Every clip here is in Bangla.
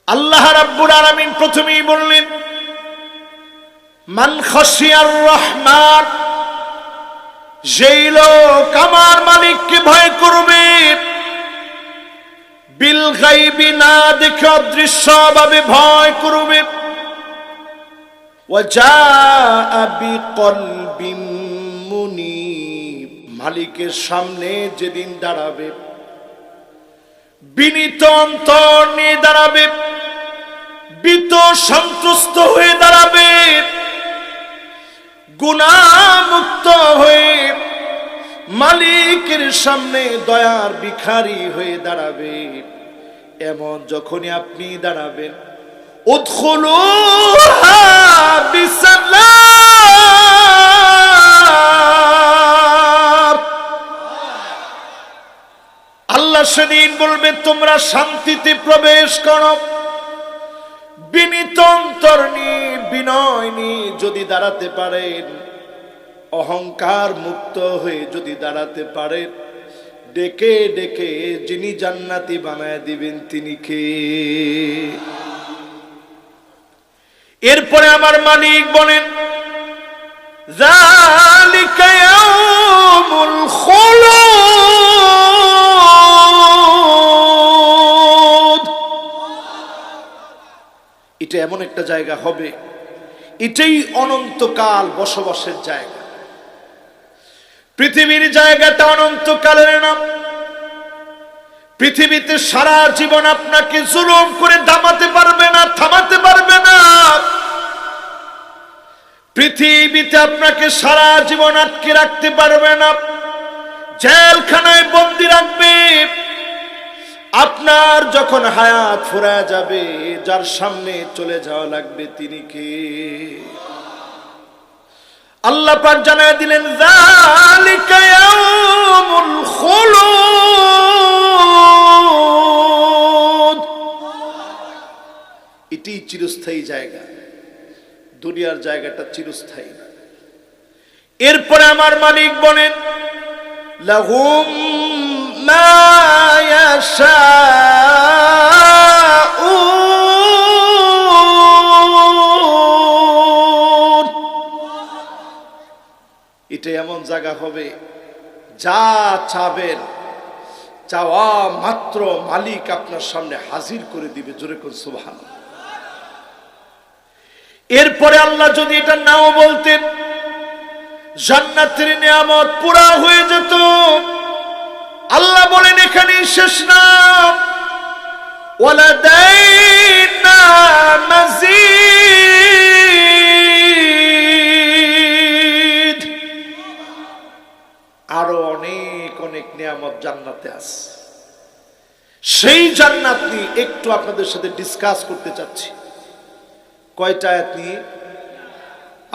আল্লাহ রাব্বুল আলামিন প্রথমেই বললেন, মান খাশিয়ার রহমান, যেই লোক আমার মালিককে ভয় করবে, বিল গায়বি, না দেখে অদৃশ্যভাবে ভয় করবে, ওয়া জাআ বিকলবিন মুনীব, মালিকের সামনে যেদিন দাঁড়াবে বিনীত অন্তর নিয়ে দাঁড়াবে, ভীত সন্ত্রস্ত হয়ে দাঁড়াবে, গুনাহমুক্ত হয়ে মালিকের সামনে দয়ার ভিখারি হয়ে দাঁড়াবে, এমন যখনই আপনি দাঁড়াবেন, উদখুলুহা বিসালাম, আল্লাহ সেদিন বলবে তোমরা শান্তিতে প্রবেশ করো। বিনীত অন্তর নিয়ে, বিনয় নিয়ে যদি দাঁড়াতে পারেন, অহংকার মুক্ত হয়ে যদি দাঁড়াতে পারেন, ডেকে ডেকে যিনি জান্নাতি বানায় দিবেন তিনি কে? এরপরে আমার মালিক বলেন, যালিকা ইয়াউমুল খুলুদ, এটা এমন একটা জায়গা হবে, এটাই অনন্তকাল বসবাসের জায়গা। পৃথিবীর জায়গাটা অনন্তকালের নাম। পৃথিবীতে সারা জীবন আপনাকে জুলুম করে দামাতে পারবে না, থামাতে পারবে না। পৃথিবীতে আপনাকে সারা জীবন আটকে রাখতে পারবে না, জেলখানায় বন্দী রাখবে। আপনার যখন হায়াত ফুরায় যাবে, যার সামনে চলে যাওয়া লাগবে তিনি কে? আল্লাহ পাক জানায় দিলেন, যালিকা ইয়াউমুল খুলুদ, এটি চিরস্থায়ী জায়গা। দুনিয়ার জায়গাটা চিরস্থায়ী না। এরপরে আমার মালিক বলেন, লাহুম মা ইয়াশাউন, এটা এমন জায়গা হবে, যা চাবেন চাওয়া মাত্র মালিক আপনার সামনে হাজির করে দিবে। জোরে কোন সুবহানাল্লাহ। এরপরে আল্লাহ যদি এটা নাও বলতেন, জান্নাতের নিয়ামত পুরা হয়ে যেত। আল্লাহ বলেন এখানেই শেষ না, ওয়ালাদাইনা মাজিদ, আরো অনেক অনেক নিয়ামত জান্নাতে আছে। সেই জান্নাত নিয়ে একটু আপনাদের সাথে ডিসকাস করতে চাচ্ছি। কয়টা আয়াত নিয়ে?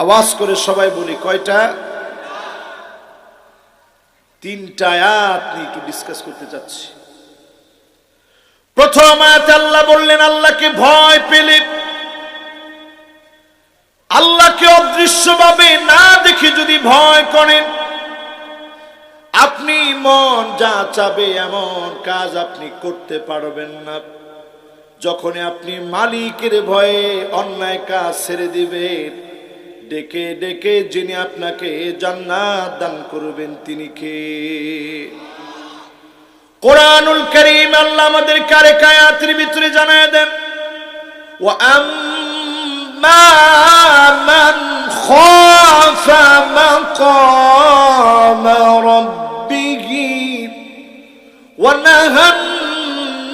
আওয়াজ করে সবাই বলি, কয়টা? 3টা আয়াত নিয়ে একটু ডিসকাস করতে চাচ্ছি। প্রথম আয়াতে আল্লাহ বললেন, আল্লাহকে ভয় পেলে, আল্লাহকে অদৃশ্যভাবে না দেখে যদি ভয় করেন, আপনি মন যা চাবে এমন কাজ আপনি করতে পারবেন না। যখনই আপনি মালিকের ভয়ে অন্যায় কাজ ছেড়ে দিবেন, ডেকে ডেকে যিনি আপনাকে জান্নাত দান করবেন তিনি কে? কোরআনুল কারীম আল্লাহ আমাদের আরেক আয়াতের ভিতরে জানায় দেন, ওয়া আম্মা মান খাফা মাকাম রাব্বিহি ওয়া নাহান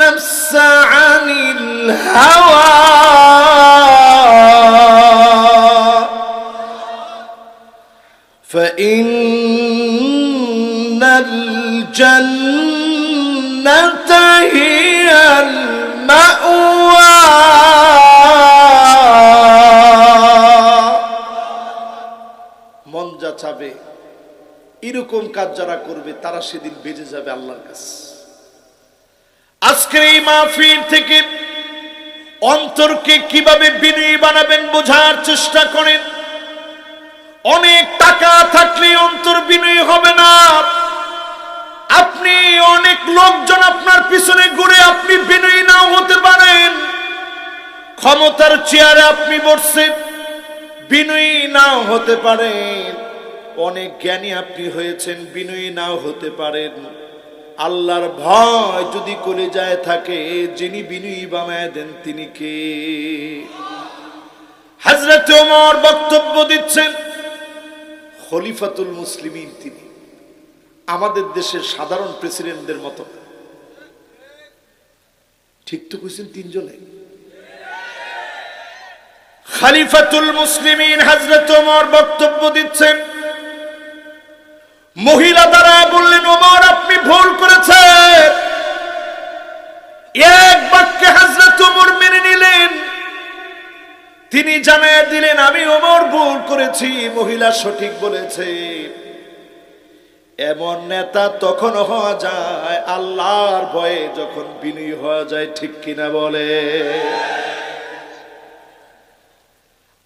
নাফসা আনিল হাওয়া فإن الجنة هي المأوى মন যা চাবে এরকম কাজ যারা করবে তারা সেদিন বেঁচে যাবে আল্লাহর কাছে। আজকের এই মাহফিল থেকে অন্তরকে কিভাবে বিনয়ী বানাবেন বোঝার চেষ্টা করেন। অনেক টাকা থাকলে অন্তর বিনয়ী হবে না। আপনি অনেক লোকজন আপনার পিছনে ঘুরে আপনি বিনয়ী নাও হতে পারেন। ক্ষমতার চেয়ারে আপনি বসছেন, বিনয়ী নাও হতে পারেন। অনেক জ্ঞানী আপনি হয়েছেন, বিনয়ী নাও হতে পারেন। আল্লাহর ভয় যদি কলিজায় থাকে, যিনি বিনয়ী বানায় দেন তিনি কে? হযরত ওমর বক্তব্য দিচ্ছেন, খলিফাতুল মুসলিমিন তিনি, আমাদের দেশের সাধারণ প্রেসিডেন্টদের মতো। ঠিক তো কইছেন তিনজনে। খলিফাতুল মুসলিমিন হযরত ওমর বক্তব্য দিচ্ছেন। মহিলা দ্বারা বললেন, ওমর আপনি ভুল করেছেন। এক বাক্যে হযরত ওমর মেনে নিলেন। তিনি জানায় দিলেন, আমি ওমর ভুল করেছি, মহিলা সঠিক বলেছে। এমন নেতা তখন হওয়া যায় আল্লাহর ভয়ে, যখন বিনয়ী হওয়া যায়। ঠিক কিনা বলে?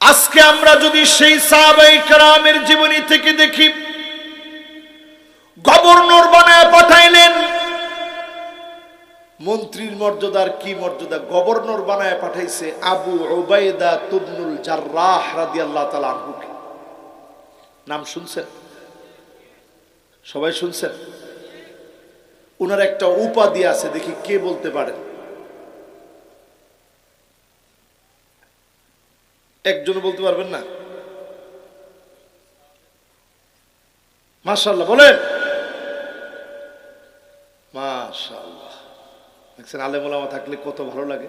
আজকে আমরা যদি সেই সাহাবায়ে কেরামের জীবনী থেকে দেখি, গভর্নর বানায় পাঠাইলেন। মন্ত্রীর মর্যাদার কি মর্যাদা, গভর্নর বানায় পাঠাইছে আবু উবাইদা ইবনুল জাররাহ রাদিয়াল্লাহু তাআলা আনহু। নাম শুনছেন? সবাই শুনছেন? উনার একটা উপাধি আছে, দেখি কে বলতে পারেন। একজন বলতে পারবেন না? মাশাআল্লাহ বলেন। মাশাআল্লাহ। দেখছেন, আলেম ওলামা থাকলে কত ভালো লাগে।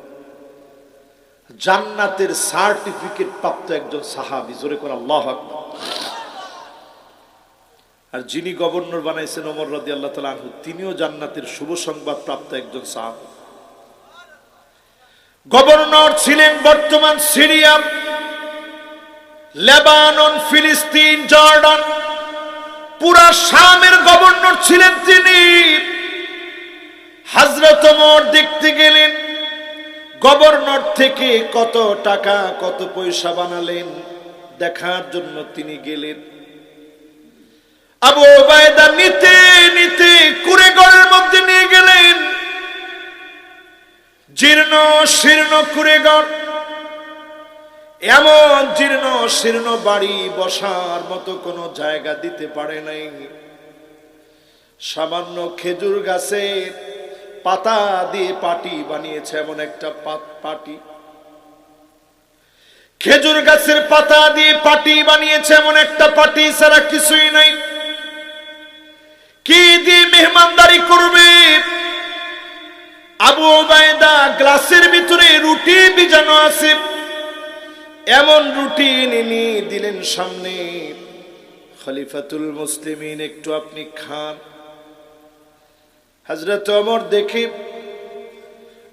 জান্নাতের সার্টিফিকেট প্রাপ্ত একজন সাহাবী, জোরে করে আল্লাহু আকবার। আর যিনি গভর্নর বানাইছেন ওমর রাদিয়াল্লাহু তাআলা আনহু, তিনিও জান্নাতের শুভ সংবাদ প্রাপ্ত একজন সাহাবী। গভর্নর ছিলেন বর্তমান সিরিয়া, লেবানন, ফিলিস্তিন, জর্ডান, পুরা শামের গভর্নর ছিলেন তিনি। হযরত ওমর দেখতে গেলেন গভর্নর থেকে কত টাকা কত পয়সা বানালেন, দেখার জন্য তিনি গেলেন। আবু উবাইদা নিতে নিতে কুঁড়েঘরের মধ্যে নিয়ে গেলেন। জীর্ণ শীর্ণ কুঁড়েঘর, এমন জীর্ণ শীর্ণ বাড়ি, বসার মতো কোনো জায়গা দিতে পারে নাই। সামান্য খেজুর গাছের পাতা দিয়ে পাটি বানিয়েছে, এমন একটা পাটি। খেজুর গাছের পাতা দিয়ে পাটি বানিয়েছে, এমন একটা পাটি ছাড়া কিছুই নাই। কি দিয়ে মেহমানদারি করবে? আবু উবাইদা গ্লাসের ভিতরে রুটি ভিজানো আছে, এমন রুটি এনে দিলেন সামনে। খলিফাতুল মুসলিমিন, একটু আপনি খান। হযরত ওমর দেখে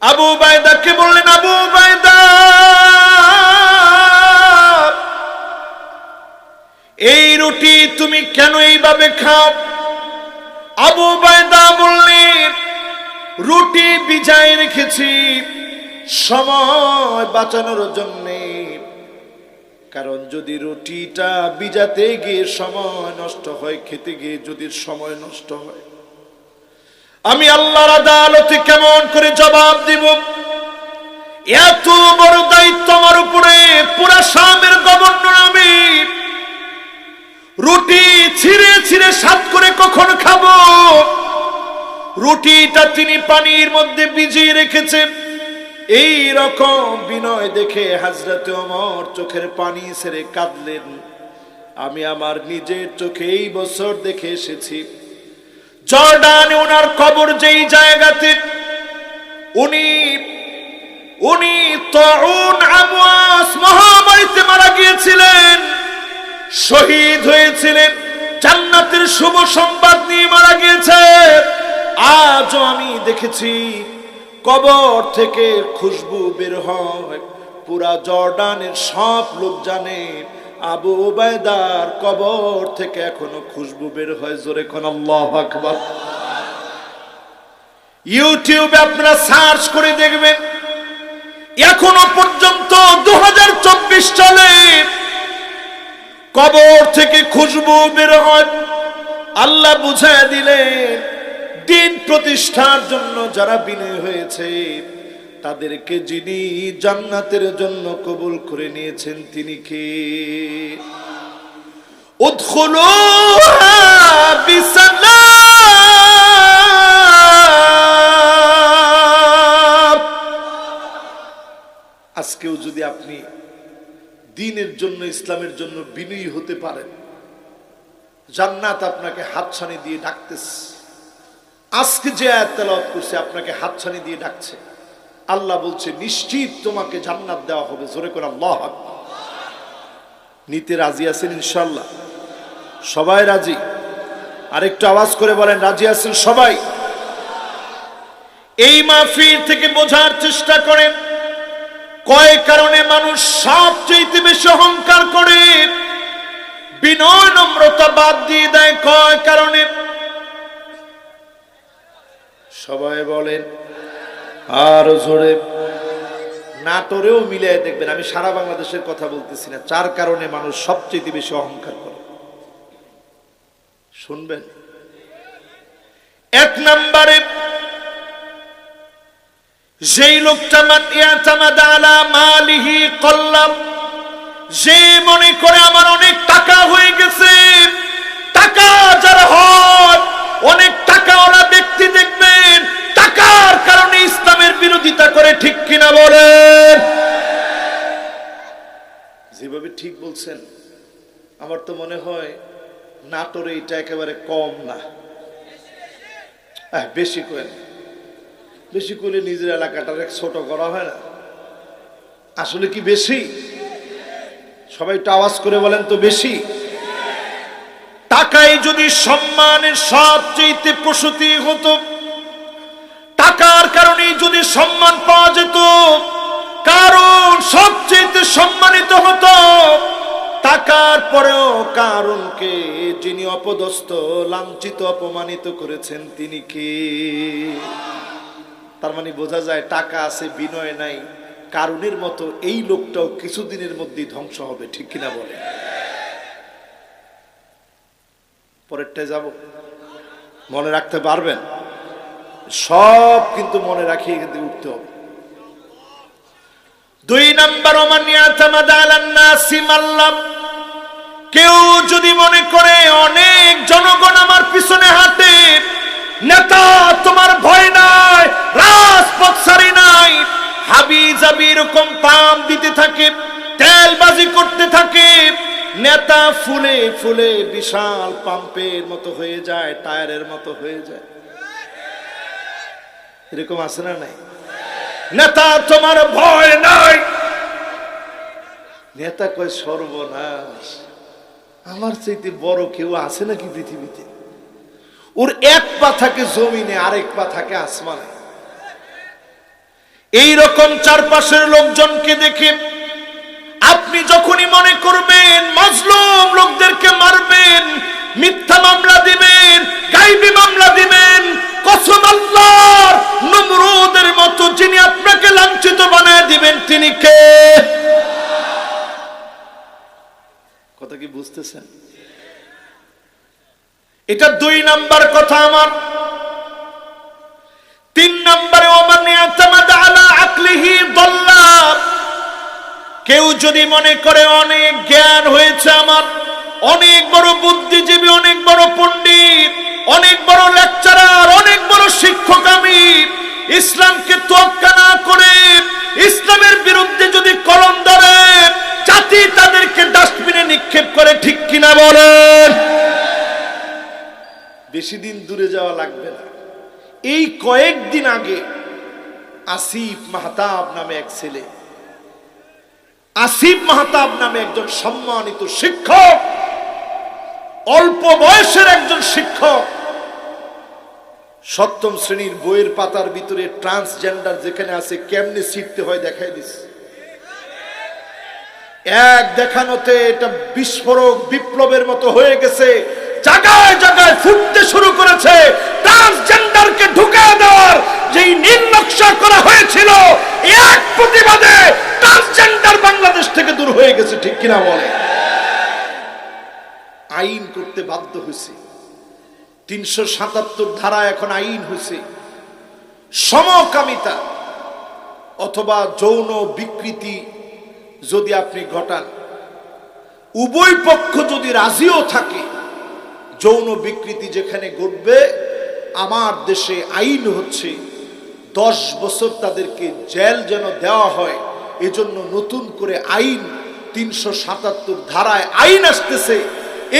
আবু উবাইদাকে বললেন, আবু উবাইদা এই রুটি তুমি কেন এইভাবে খাও? আবু উবাইদা বললেন, রুটি ভিজায় রেখেছি সময় বাঁচানোর জন্যে। কারণ যদি রুটিটা ভিজাতে গিয়ে সময় নষ্ট হয়, খেতে গিয়ে যদি সময় নষ্ট হয়, আমি আল্লাহর আদালতে কেমন করে জবাব দিব? এত বড় দায়িত্ব আমার উপরে, পুরা শামের গভর্নর আমি। রুটি ছিঁড়ে ছিঁড়ে সাত করে কখন খাবো? রুটিটা তিনি পানির মধ্যে ভিজিয়ে রেখেছেন। এই রকম বিনয় দেখে হযরত ওমর চোখের পানি ছেড়ে কাঁদলেন। আমি আমার নিজের চোখে এই বছর দেখে এসেছি, জর্ডানে ওনার কবর যেই জায়গাতে, উনি তাউন আমওয়াস মহামারীতে মারা গিয়েছিলেন, শহীদ হয়েছিলেন, জান্নাতের শুভ সংবাদ নিয়ে মারা গিয়েছে। আজও আমি দেখেছি কবর থেকে খুশবু বের হয়। পুরা জর্ডানের সব লোক জানে আবু উবাইদার কবর থেকে এখনো খুশবু বের হয়। জোরে কোন আল্লাহু আকবার। ইউটিউবে আপনারা সার্চ করে দেখবেন, এখনো পর্যন্ত 2024 সালে কবর থেকে খুশবু বের হয়। আল্লাহ বুঝায় দিলেন, দিন প্রতিষ্ঠার জন্য যারা বিনয় হয়েছে তাদেরকে যিনি জান্নাতের জন্য কবুল করে নিয়েছেন তিনি কে? উদখুলুহা বিসালাম। আজকেও যদি আপনি দ্বীনের জন্য, ইসলামের জন্য বিনয়ী হতে পারেন, জান্নাত আপনাকে হাতছানি দিয়ে ডাকতেছে। আজকে যে আয়াত তেলাওয়াত করছে আপনাকে হাতছানি দিয়ে ডাকছে। আল্লাহ বলছে নিশ্চিত তোমাকে জান্নাত দেওয়া হবে। জোরে করে আল্লাহু আকবার। নিতে রাজি আছেন ইনশাআল্লাহ? সবাই রাজি? আরেকটু আওয়াজ করে বলেন রাজি আছেন সবাই? এই মাহফিল থেকে বোঝার চেষ্টা করেন কয় কারণে মানুষ সবচেয়ে বেশি অহংকার করে, বিনয় নম্রতা বাদ দিয়ে দেয়। কয় কারণে? সবাই বলেন আর জোরে। নাটোরেও মিলিয়ে দেখবেন, আমি সারা বাংলাদেশের কথা বলতেছি না। 4 কারণে মানুষ সবচেয়ে বেশি অহংকার করে। শুনবেন? 1 নম্বরে, যেই লোকটা মান ইয়াতামাদা আলা মালিহি কল্লাম, যে মনে করে আমার অনেক টাকা হয়ে গেছে। টাকা যারা হয়, অনেক টাকাওয়ালা ব্যক্তি দেখবেন টাকার কারণে ইসলামের বিরোধিতা করে। ঠিক কিনা বলেন? যেভাবে ঠিক বলছেন, আমার তো মনে হয় নাটোরে এটা একেবারে কম না। বেশি করে, বেশি করে নিজের এলাকাটার ছোট করা হয় না? আসলে কি বেশি? সবাই একটু আওয়াজ করে বলেন তো বেশি? টাকাই যদি সম্মানের সবচেয়ে প্রসূতি হতো, টাকার কারণেই যদি সম্মান পাওয়া যেত, কারণ সবচেয়ে সম্মানিত হতো, টাকার পরেও কারণকে যিনি অপদস্থ, লাঞ্ছিত, অপমানিত করেছেন তিনি কে? তার মানে বোঝা যায় টাকা আছে বিনয় নাই। কারণের মতো এই লোকটাও কিছুদিনের মধ্যেই ধ্বংস হবে। ঠিক কিনা বলে? পরেরটায় যাব, মনে রাখতে পারবেন? সব কিন্তু মনে রাখিয়ে কিন্তু উঠতে হবে। 2 নম্বর, ওমান ইয়াতামাদা আলান নাসি মাল্লাম, কেউ যদি মনে করে অনেক জনগণ আমার পিছনে হাঁটে, নেতা তোমার ভয় নাই, রাজপথ সারি নাই, হাবি জাবি এরকম পাম দিতে থাকে, তেলবাজি করতে থাকে, নেতা ফুলে ফুলে বিশাল পাম্পের মতো হয়ে যায়, টায়ারের মতো হয়ে যায়। এরকম আছে না নাই? নেতা তোমার ভয় নাই। নেতা কয় সর্বনাশ, আমার চাইতে বড় কেউ আছে নাকি পৃথিবীতে? ওর এক পা থাকে জমিনে, আরেক পা থাকে আসমানে। এইরকম চারপাশের লোকজনকে দেখে আপনি যখনই মনে করবেন মাজলুম লোকদেরকে মারবেন, মিথ্যা মামলা দিবেন, গায়বী মামলা দিবেন, কসম আল্লাহর, নমরুদের মতো যিনি আপনাকে লাঞ্ছিত বানায় দিবেন তিনি কে? কথা কি বুঝতেছেন? এটা 2 নাম্বার কথা আমার। 3 নম্বরে, ওমান ইয়াতামাদা আলা আকলিহি দাল্লা, কেউ যদি মনে করে অনেক জ্ঞান হয়েছে আমার, অনেক বড় বুদ্ধিজীবী, অনেক বড় পণ্ডিত, অনেক বড় লেকচারার, অনেক বড় শিক্ষক আমি, ইসলামকে তোয়াক্কা না করে ইসলামের বিরুদ্ধে যদি কলম ধরে, জাতি তাদেরকে ডাস্টবিনে নিক্ষেপ করে। ঠিক কিনা বলেন? বেশি দিন দূরে যাওয়া লাগবে না। এই কয়েকদিন আগে আসিফ মাহতাব নামে এক ছেলে, আসিফ মাহতাব নামে একজন সম্মানিত শিক্ষক, অল্প বয়সের একজন শিক্ষক, 7ম শ্রেণীর বইয়ের পাতার ভিতরে ট্রান্সজেন্ডার যেখানে আছে কেমনে শিখতে হয় দেখাই দিচ্ছে। এক দেখানোতে এটা বিস্ফোরক বিপ্লবের মতো হয়ে গেছে। জায়গায় জায়গায় ফুটতে শুরু করেছে। ট্রান্সজেন্ডারকে ঢুকে দেওয়ার যেই নীল নকশা করা হয়েছিল, এক প্রতিবাদে ট্রান্সজেন্ডার বাংলাদেশ থেকে দূর হয়ে গেছে। ঠিক কিনা বলে? আইন করতে বাধ্য হয়েছে। 377 ধারা এখন আইন হয়েছে। সমকামিতা, অথবা যৌন বিকৃতি যদি আপনি ঘটান, উভয় পক্ষ যদি রাজিও থাকে, যৌন বিকৃতি যেখানে ঘটবে আমার দেশে আইন হচ্ছে 10 বছর তাদেরকে জেল যেন দেওয়া হয়। এজন্য নতুন করে আইন 377 ধারায় আইন আসতেছে।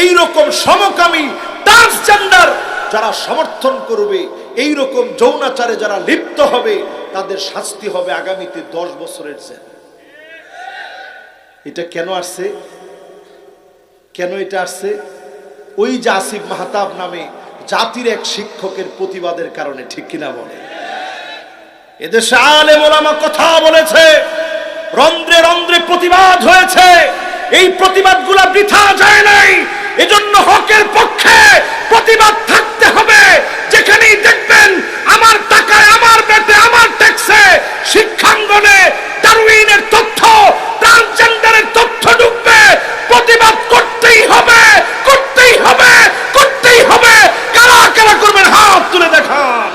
এই রকম সমকামী ট্রান্সজেন্ডার যারা সমর্থন করবে, এই রকম যৌনাচারে যারা লিপ্ত হবে, তাদের শাস্তি হবে আগামীতে 10 বছরের জেল। এটা কেন আসছে? কেন এটা আসছে? ওই যে আসিফ মাহতাব নামে জাতির এক শিক্ষকের প্রতিবাদের কারণে, ঠিক কিনা বলে? এদেশে আলেম ওলামা কথা বলেছে, রন্ধ্রে রন্ধ্রে প্রতিবাদ হয়েছে। এই প্রতিবাদগুলো বৃথা যায় নাই। এজন্য হকের পক্ষে প্রতিবাদ থাকতে হবে। যেখানেই দেখবেন আমার টাকায়, আমার বেতে, আমার ট্যাক্সে শিক্ষাঙ্গনে ডারউইনের তথ্য, ট্রান্সজেন্ডারের তথ্য ঢুকবে, প্রতিবাদ করতেই হবে, করতেই হবে, করতেই হবে। কারা কারা করবেন হাত তুলে দেখান।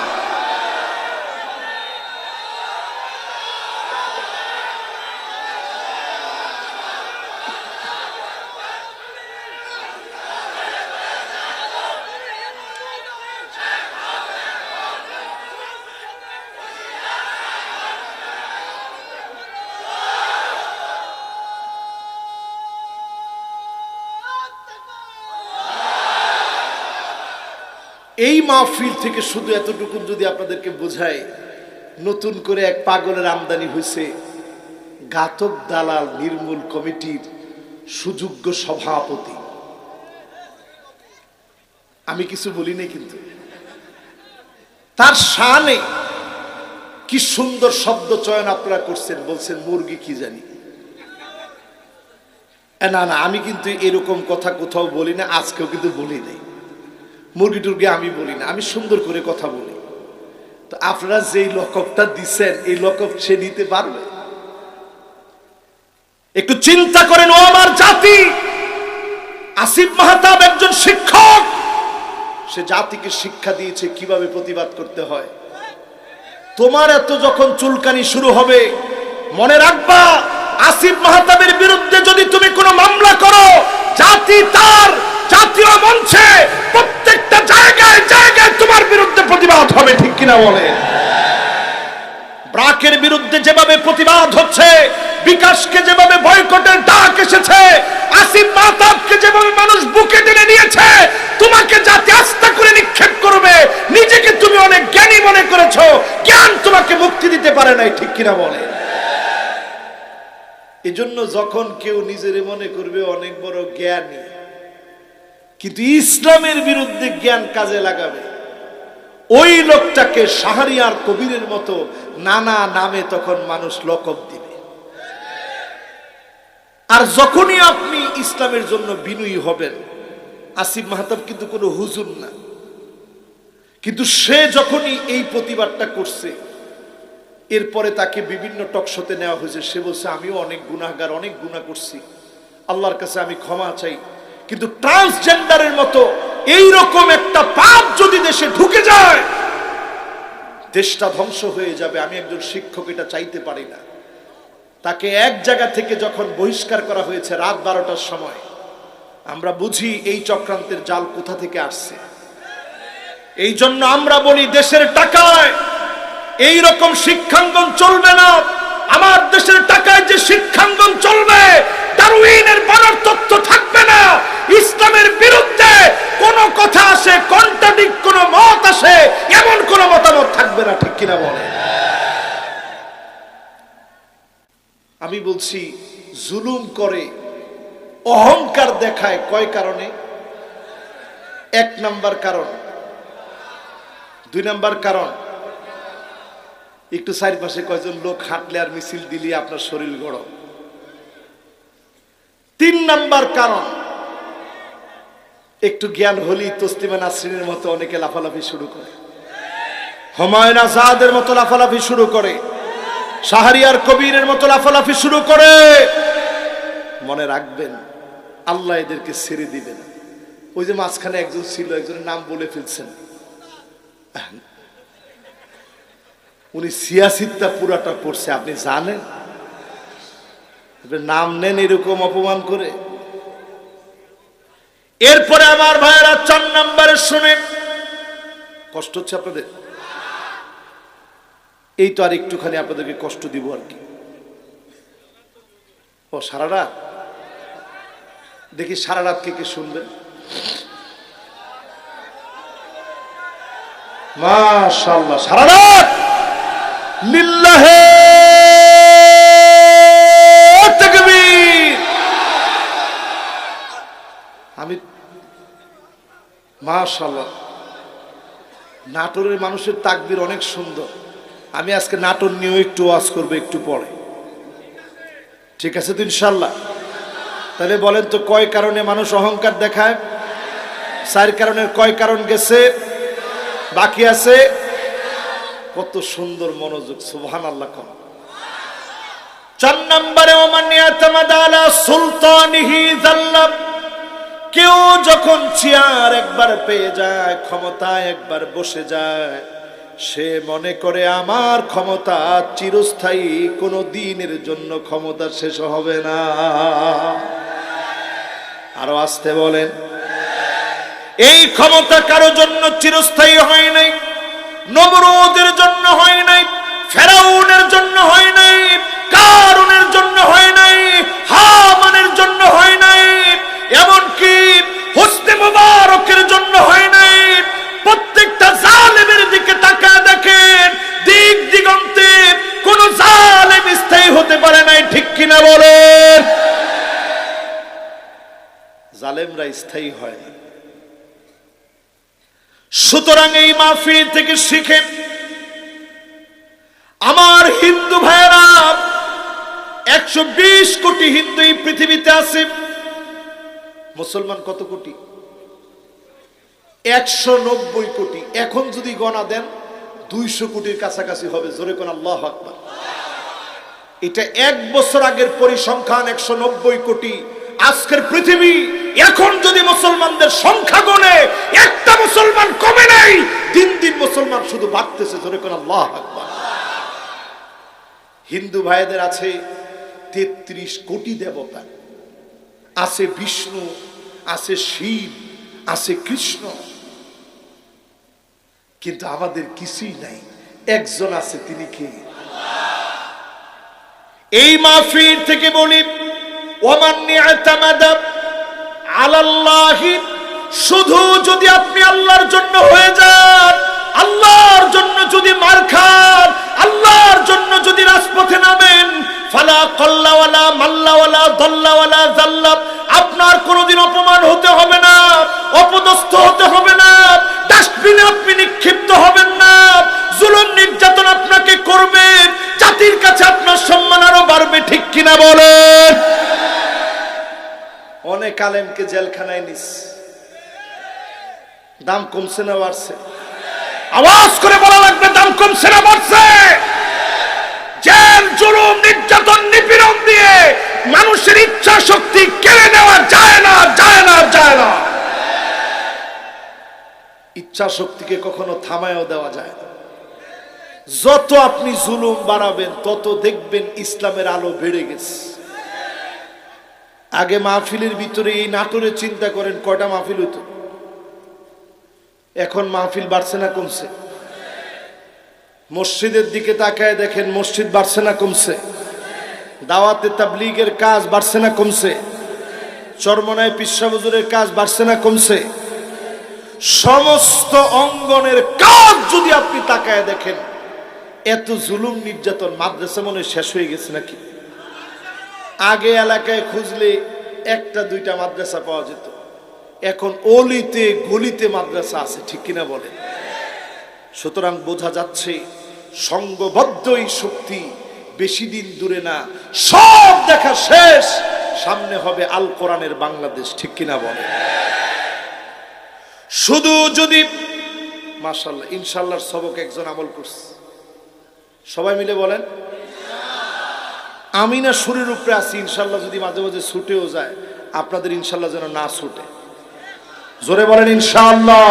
এই মাহফিল থেকে শুধু এতটুকু যদি আপনাদেরকে বোঝায়, নতুন করে এক পাগলের আমদানি হয়েছে, ঘাতক দালাল নির্মূল কমিটির সুযোগ্য সভাপতি। আমি কিছু বলি নাই, কিন্তু তার শানে কি সুন্দর শব্দ চয়ন আপনারা করছেন। বলছেন মুরগি কি জানি। না না, আমি কিন্তু এরকম কথা কোথাও বলি না, আজকেও কিন্তু বলি নাই। মুরগি টুরগি আমি বলি না, আমি সুন্দর করে কথা বলি। তো আপনারা যেই লকবটা দিচ্ছেন, এই লকব সে নিতে পারবে? একটু চিন্তা করেন। ও আমার জাতি, আসিফ মাহতাব একজন শিক্ষক, সে জাতিকে শিক্ষা দিয়েছে কিভাবে প্রতিবাদ করতে হয়। তোমার এত যখন চুলকানি শুরু হবে, মনে রাখবা আসিফ মাহতাবের বিরুদ্ধে যদি তুমি কোনো মামলা করো, জাতি তার জাতীয় মঞ্চে প্রত্যেকটা জায়গায় জায়গায় তোমার বিরুদ্ধে প্রতিবাদ হবে, ঠিক কিনা বলে? ব্রাকের বিরুদ্ধে যেভাবে প্রতিবাদ হচ্ছে, বিকাশকে যেভাবে বয়কটের ডাক এসেছে, আসিফ মাহতাবকে যেভাবে মানুষ বুকে টেনে নিয়েছে, তোমাকে জাতি আস্থা করে নিক্ষেপ করবে। নিজেকে তুমি অনেক জ্ঞানী মনে করেছো, জ্ঞান তোমাকে মুক্তি দিতে পারে নাই, ঠিক কিনা বলে? এজন্য যখন কেউ নিজের মনে করবে অনেক বড় জ্ঞানী, কিন্তু ইসলামের বিরুদ্ধে জ্ঞান কাজে লাগাবে, ওই লোকটাকে শাহরিয়ার কবিরের মতো নানা নামে তখন মানুষ লকব দিবে। আর যখনই আপনি ইসলামের জন্য বিনয়ী হবেন, আসিফ মাহতাব কিন্তু কোনো হুজুর না, কিন্তু সে যখনই এই প্রতিবাদটা করছে, এরপরে তাকে বিভিন্ন টকশোতে নেওয়া হয়েছে। সে বলছে আমিও অনেক গুনাহগার, অনেক গুনাহ করছি, আল্লাহর কাছে আমি ক্ষমা চাই। কিন্তু ট্রান্সজেন্ডারের মতো এইরকম একটা পাপ যদি দেশে ঢুকে যায়, দেশটা ধ্বংস হয়ে যাবে। আমি একজন শিক্ষক, এটা চাইতে পারি না। তাকে এক জায়গা থেকে যখন বহিষ্কার করা হয়েছে রাত 12টার সময়, আমরা বুঝি এই চক্রান্তের জাল কোথা থেকে আসছে। এই জন্য আমরা বলি দেশের টাকায় এই রকম শিক্ষাঙ্গন চলবে না। আমার দেশের টাকায় যে শিক্ষাঙ্গন চলবে, ডারউইনের বানার তথ্য থাকবে না। ইসলামের বিরুদ্ধে কোন কথা আসে, কন্ট্রাডিক্ট কোন মত আসে, এমন কোন মতামত থাকবে না, ঠিক কিনা বলে? আমি বলছি জুলুম করে, অহংকার দেখায় কয় কারণে? 1 নাম্বার কারণ। 2 নাম্বার কারণ, একটু চারিপাশে কয়জন লোক হাঁটলে আর মিছিল দিলে আপনার শরীর গরম। 3 নাম্বার কারণ, একটু জ্ঞান হলি তসলিমা নাসরিনের মতো অনেকে লাফালাফি শুরু করে, হুমায়ুন আজাদের মতো লাফালাফি শুরু করে, শাহরিয়ার কবিরের মতো লাফালাফি শুরু করে। মনে রাখবেন আল্লাহ এদেরকে ছেড়ে দিবেন। ওই যে মাঝখানে একজন ছিল, একজনের নাম বলে ফেলছেন, উনি সিয়াসিতটা পুরাটা পড়ছে, আপনি জানেন? নাম নেন এরকম অপমান করে। এরপরে আমার ভাইয়েরা 4 নম্বরে শুনেন, কষ্ট হচ্ছে আপনাদের? এই তো আর একটুখানি আপনাদেরকে কষ্ট দিব আর কি। ও সারা রাত, দেখি সারা রাত কে কে শুনবেন। মাশাআল্লাহ, সারা রাত লিল্লাহে তাকবীর। আমি মাশাআল্লাহ, নাটোরের মানুষের তাকবীর অনেক সুন্দর। আমি আজকে নাটোর নিয়েও একটু ওয়াজ করবো একটু পরে, ঠিক আছে তো ইনশাআল্লাহ? তাহলে বলেন তো কয় কারণে মানুষ অহংকার দেখায়? 4 কারণের কয় কারণ গেছে, বাকি আছে? কত সুন্দর মনোযোগ, সুবহানাল্লাহ। 4 নম্বরে ওমান ইয়াতামাদা আলা সুলতানিহি যাল্লাব। কেউ যখন চেয়ার একবার পেয়ে যায়, ক্ষমতায় একবার বসে যায়, সে মনে করে আমার ক্ষমতা চিরস্থায়ী, কোনো দিনের জন্য ক্ষমতা শেষ হবে না। আরো আসতে বলেন। এই ক্ষমতা কারো জন্য চিরস্থায়ী হয় নাই। নমরুদের জন্য হয় নাই, ফেরাউনের জন্য হয় নাই, কারুনের জন্য হয় নাই, হামানের জন্য হয় নাই, এমনকি হোসনে মুবারকের জন্য হয় নাই। প্রত্যেকটা জালেমের দিকে তাকায় দেখেন, দিক দিগন্তে কোন জালেম স্থায়ী হতে পারে নাই, ঠিক কিনা বলেন? জালেমরা স্থায়ী হয় না। সুতরাং এই মাহফিল থেকে শিখে আমার হিন্দু ভাইয়েরা, 120 কোটি হিন্দু এই পৃথিবীতে আছে। মুসলমান কত কোটি? 190 কোটি। এখন যদি গণা দেন 200 কোটির কাছাকাছি হবে। জোরে কোন আল্লাহু আকবার। এটা 1 বছর আগের পরিসংখ্যান 190 কোটি। আজকের পৃথিবী এখন যদি মুসলমানদের সংখ্যা গণে, একটা মুসলমান কমে নাই, দিন দিন মুসলমান শুধু বাড়তেছে। জোরে কোন আল্লাহু আকবার। হিন্দু ভাইদের আছে 33 কোটি দেবতা, আছে বিষ্ণু, আছে শিব, আছে কৃষ্ণ, কিন্তু আমাদের কিছুই নাই। একজন আছে, তিনি কে? এই মাহফিল থেকে বলি, ওমান ইয়াতামাদা আলাল্লাহি, শুধু যদি আপনি আল্লাহর জন্য হয়ে যান, আল্লাহর জন্য যদি মার খান, আল্লাহর জন্য যদি রাজপথে নামেন, ফালা কল্লা ওয়ালা মাল্লা ওয়ালা দল্লা ওয়ালা জাল্লা, আপনার কোনোদিন অপমান হতে হবে না, অপদস্থ হতে হবে না, ডাস্টবিনে আপনি নিক্ষিপ্ত হবেন না, জুলুম নির্যাতন আপনাকে করবে, জাতির কাছে আপনার সম্মান আরো বাড়বে, ঠিক কিনা বলেন? অনেক আলেমকে জেলখানায় নিস, দাম কমছে না বাড়ছে? আওয়াজ করে বলা লাগবে, দাম কমছে না বাড়ছে? জেল, জুলুম, নির্যাতন, নিপীড়ন দিয়ে মানুষের ইচ্ছা শক্তি কেড়ে নেওয়া যায় না, যায় না, যায় না। ইচ্ছা শক্তিকে কখনো থামায়ও দেওয়া যায় না। যত আপনি জুলুম বাড়াবেন তত দেখবেন ইসলামের আলো বেড়ে গেছে। আগে মাহফিলের ভিতরে এই নাটোরে চিন্তা করেন কয়টা মাহফিল হতো, এখন মাহফিল বাড়ছে না কমছে? মসজিদের দিকে তাকায় দেখেন, মসজিদ বাড়ছে না কমছে? দাওয়াতে তাবলীগের কাজ বাড়ছে না কমছে? চরমনায় পিসা হুজুরের কাজ বাড়ছে না কমছে? সমস্ত অঙ্গনের কাজ যদি আপনি তাকায় দেখেন, এত জুলুম নির্যাতন, মাদ্রাসা মনে শেষ হয়ে গেছে নাকি? আগে এলাকায় খুঁজলে 1-2টা মাদ্রাসা পাওয়া যেত, এখন অলিতে গলিতে মাদ্রাসা আছে, ঠিক কিনা বলে? সুতরাং বোঝা যাচ্ছে সংঘবদ্ধ এই শক্তি বেশি দিন দূরে না, সব দেখা শেষ, সামনে হবে আল কোরআনের বাংলাদেশ, ঠিক কিনা বলে? শুধু যদি মাশাআল্লাহ ইনশাআল্লাহর সবক একজন আমল করছে, সবাই মিলে বলেন আমি না সুরের উপরে আছি, ইনশাআল্লাহ যদি মাঝে মাঝে ছুটেও যায়, আপনাদের ইনশাআল্লাহ যেন না ছুটে। জোরে বলেন ইনশাআল্লাহ,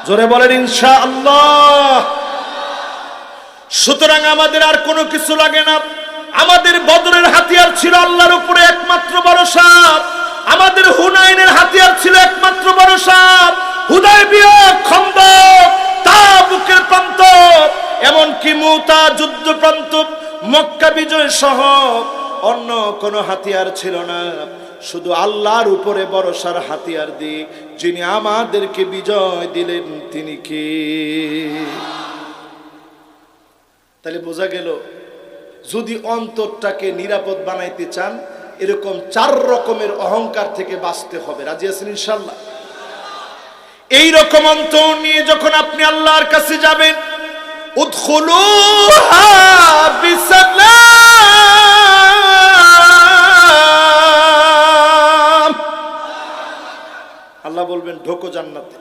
জোরে বলেন ইনশাআল্লাহ। সুতরাং আমাদের আর কোনো কিছু লাগে না। আমাদের বদরের হাতিয়ার ছিল আল্লাহর উপরে একমাত্র ভরসা। আমাদের হুনাইনের হাতিয়ার ছিল একমাত্র ভরসা। হুদায়বিয়া, খন্দক, তাবুকের প্রান্ত, এমনকি মুতা যুদ্ধ প্রান্ত, মক্কা বিজয় সহ অন্য কোনো হাতিয়ার ছিল না। শুধু আল্লাহর উপরে ভরসার হাতিয়ার দিয়ে যিনি আমাদেরকে বিজয় দিলেন তিনি কে? তাহলে বোঝা গেল, যদি অন্তরটাকে নিরাপদ বানাইতে চান এরকম 4 রকমের অহংকার থেকে বাঁচতে হবে। রাজি আছেন ইনশাআল্লাহ? এই রকম অন্তর নিয়ে যখন আপনি আল্লাহর কাছে যাবেন, উদখুলুহা বিসালাম, আল্লাহ বলবেন ঢোকো জান্নাতে।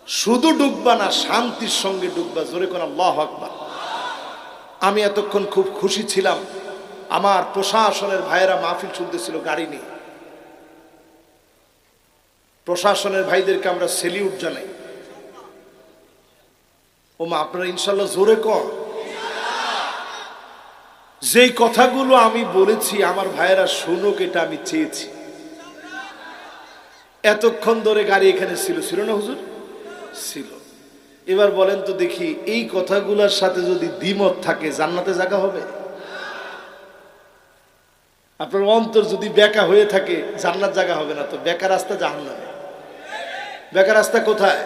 শুধু ডুববা না, শান্তির সঙ্গে ডুববা। জোরে কোন আল্লাহু আকবার। আমি এতক্ষণ খুব খুশি ছিলাম, আমার প্রশাসনের ভাইয়েরা মাহফিল শুনতেছিল গাড়ি নিয়ে। প্রশাসনের ভাইদেরকে আমরা সেলিউট জানাই। ও মা, আপনারা ইনশাল্লাহ জোরে কর। যেই কথাগুলো আমি বলেছি আমার ভাইয়েরা শুনুক, এটা আমি চেয়েছি। এতক্ষণ ধরে গাড়ি এখানে ছিল না হুজুর? ছিল। এবার বলেন তো দেখি, এই কথাগুলোর সাথে যদি দ্বিমত থাকে জান্নাতে জায়গা হবে? আপনার অন্তর যদি বেকা হয়ে থাকে জান্নাত জায়গা হবে না। তো বেকার রাস্তা জাহান্নামে। বেকার রাস্তা কোথায়?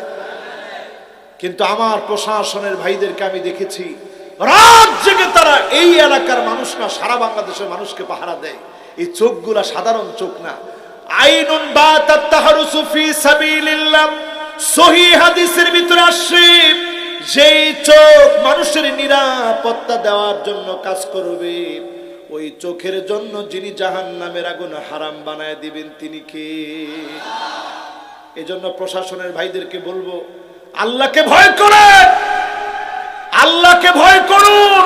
কিন্তু আমার প্রশাসনের ভাইদেরকে আমি দেখেছি রাত জেগে তারা এই এলাকার মানুষ না, সারা বাংলাদেশের মানুষকে পাহারা দেয়। এই চোখগুলা সাধারণ চোখ না। আইনুন বাতাত তাহরুসু ফি সাবিলিল্লাহ, সহিহ হাদিসের ভিতরে আসছে, যেই চোখ মানুষের নিরাপত্তা দেওয়ার জন্য কাজ করবে, ওই চোখের জন্য যিনি জাহান্নামের আগুন হারাম বানায় দিবেন তিনি কে? এজন্য প্রশাসনের ভাইদেরকে বলবো, আল্লাহকে ভয় করেন, আল্লাহকে ভয় করুন।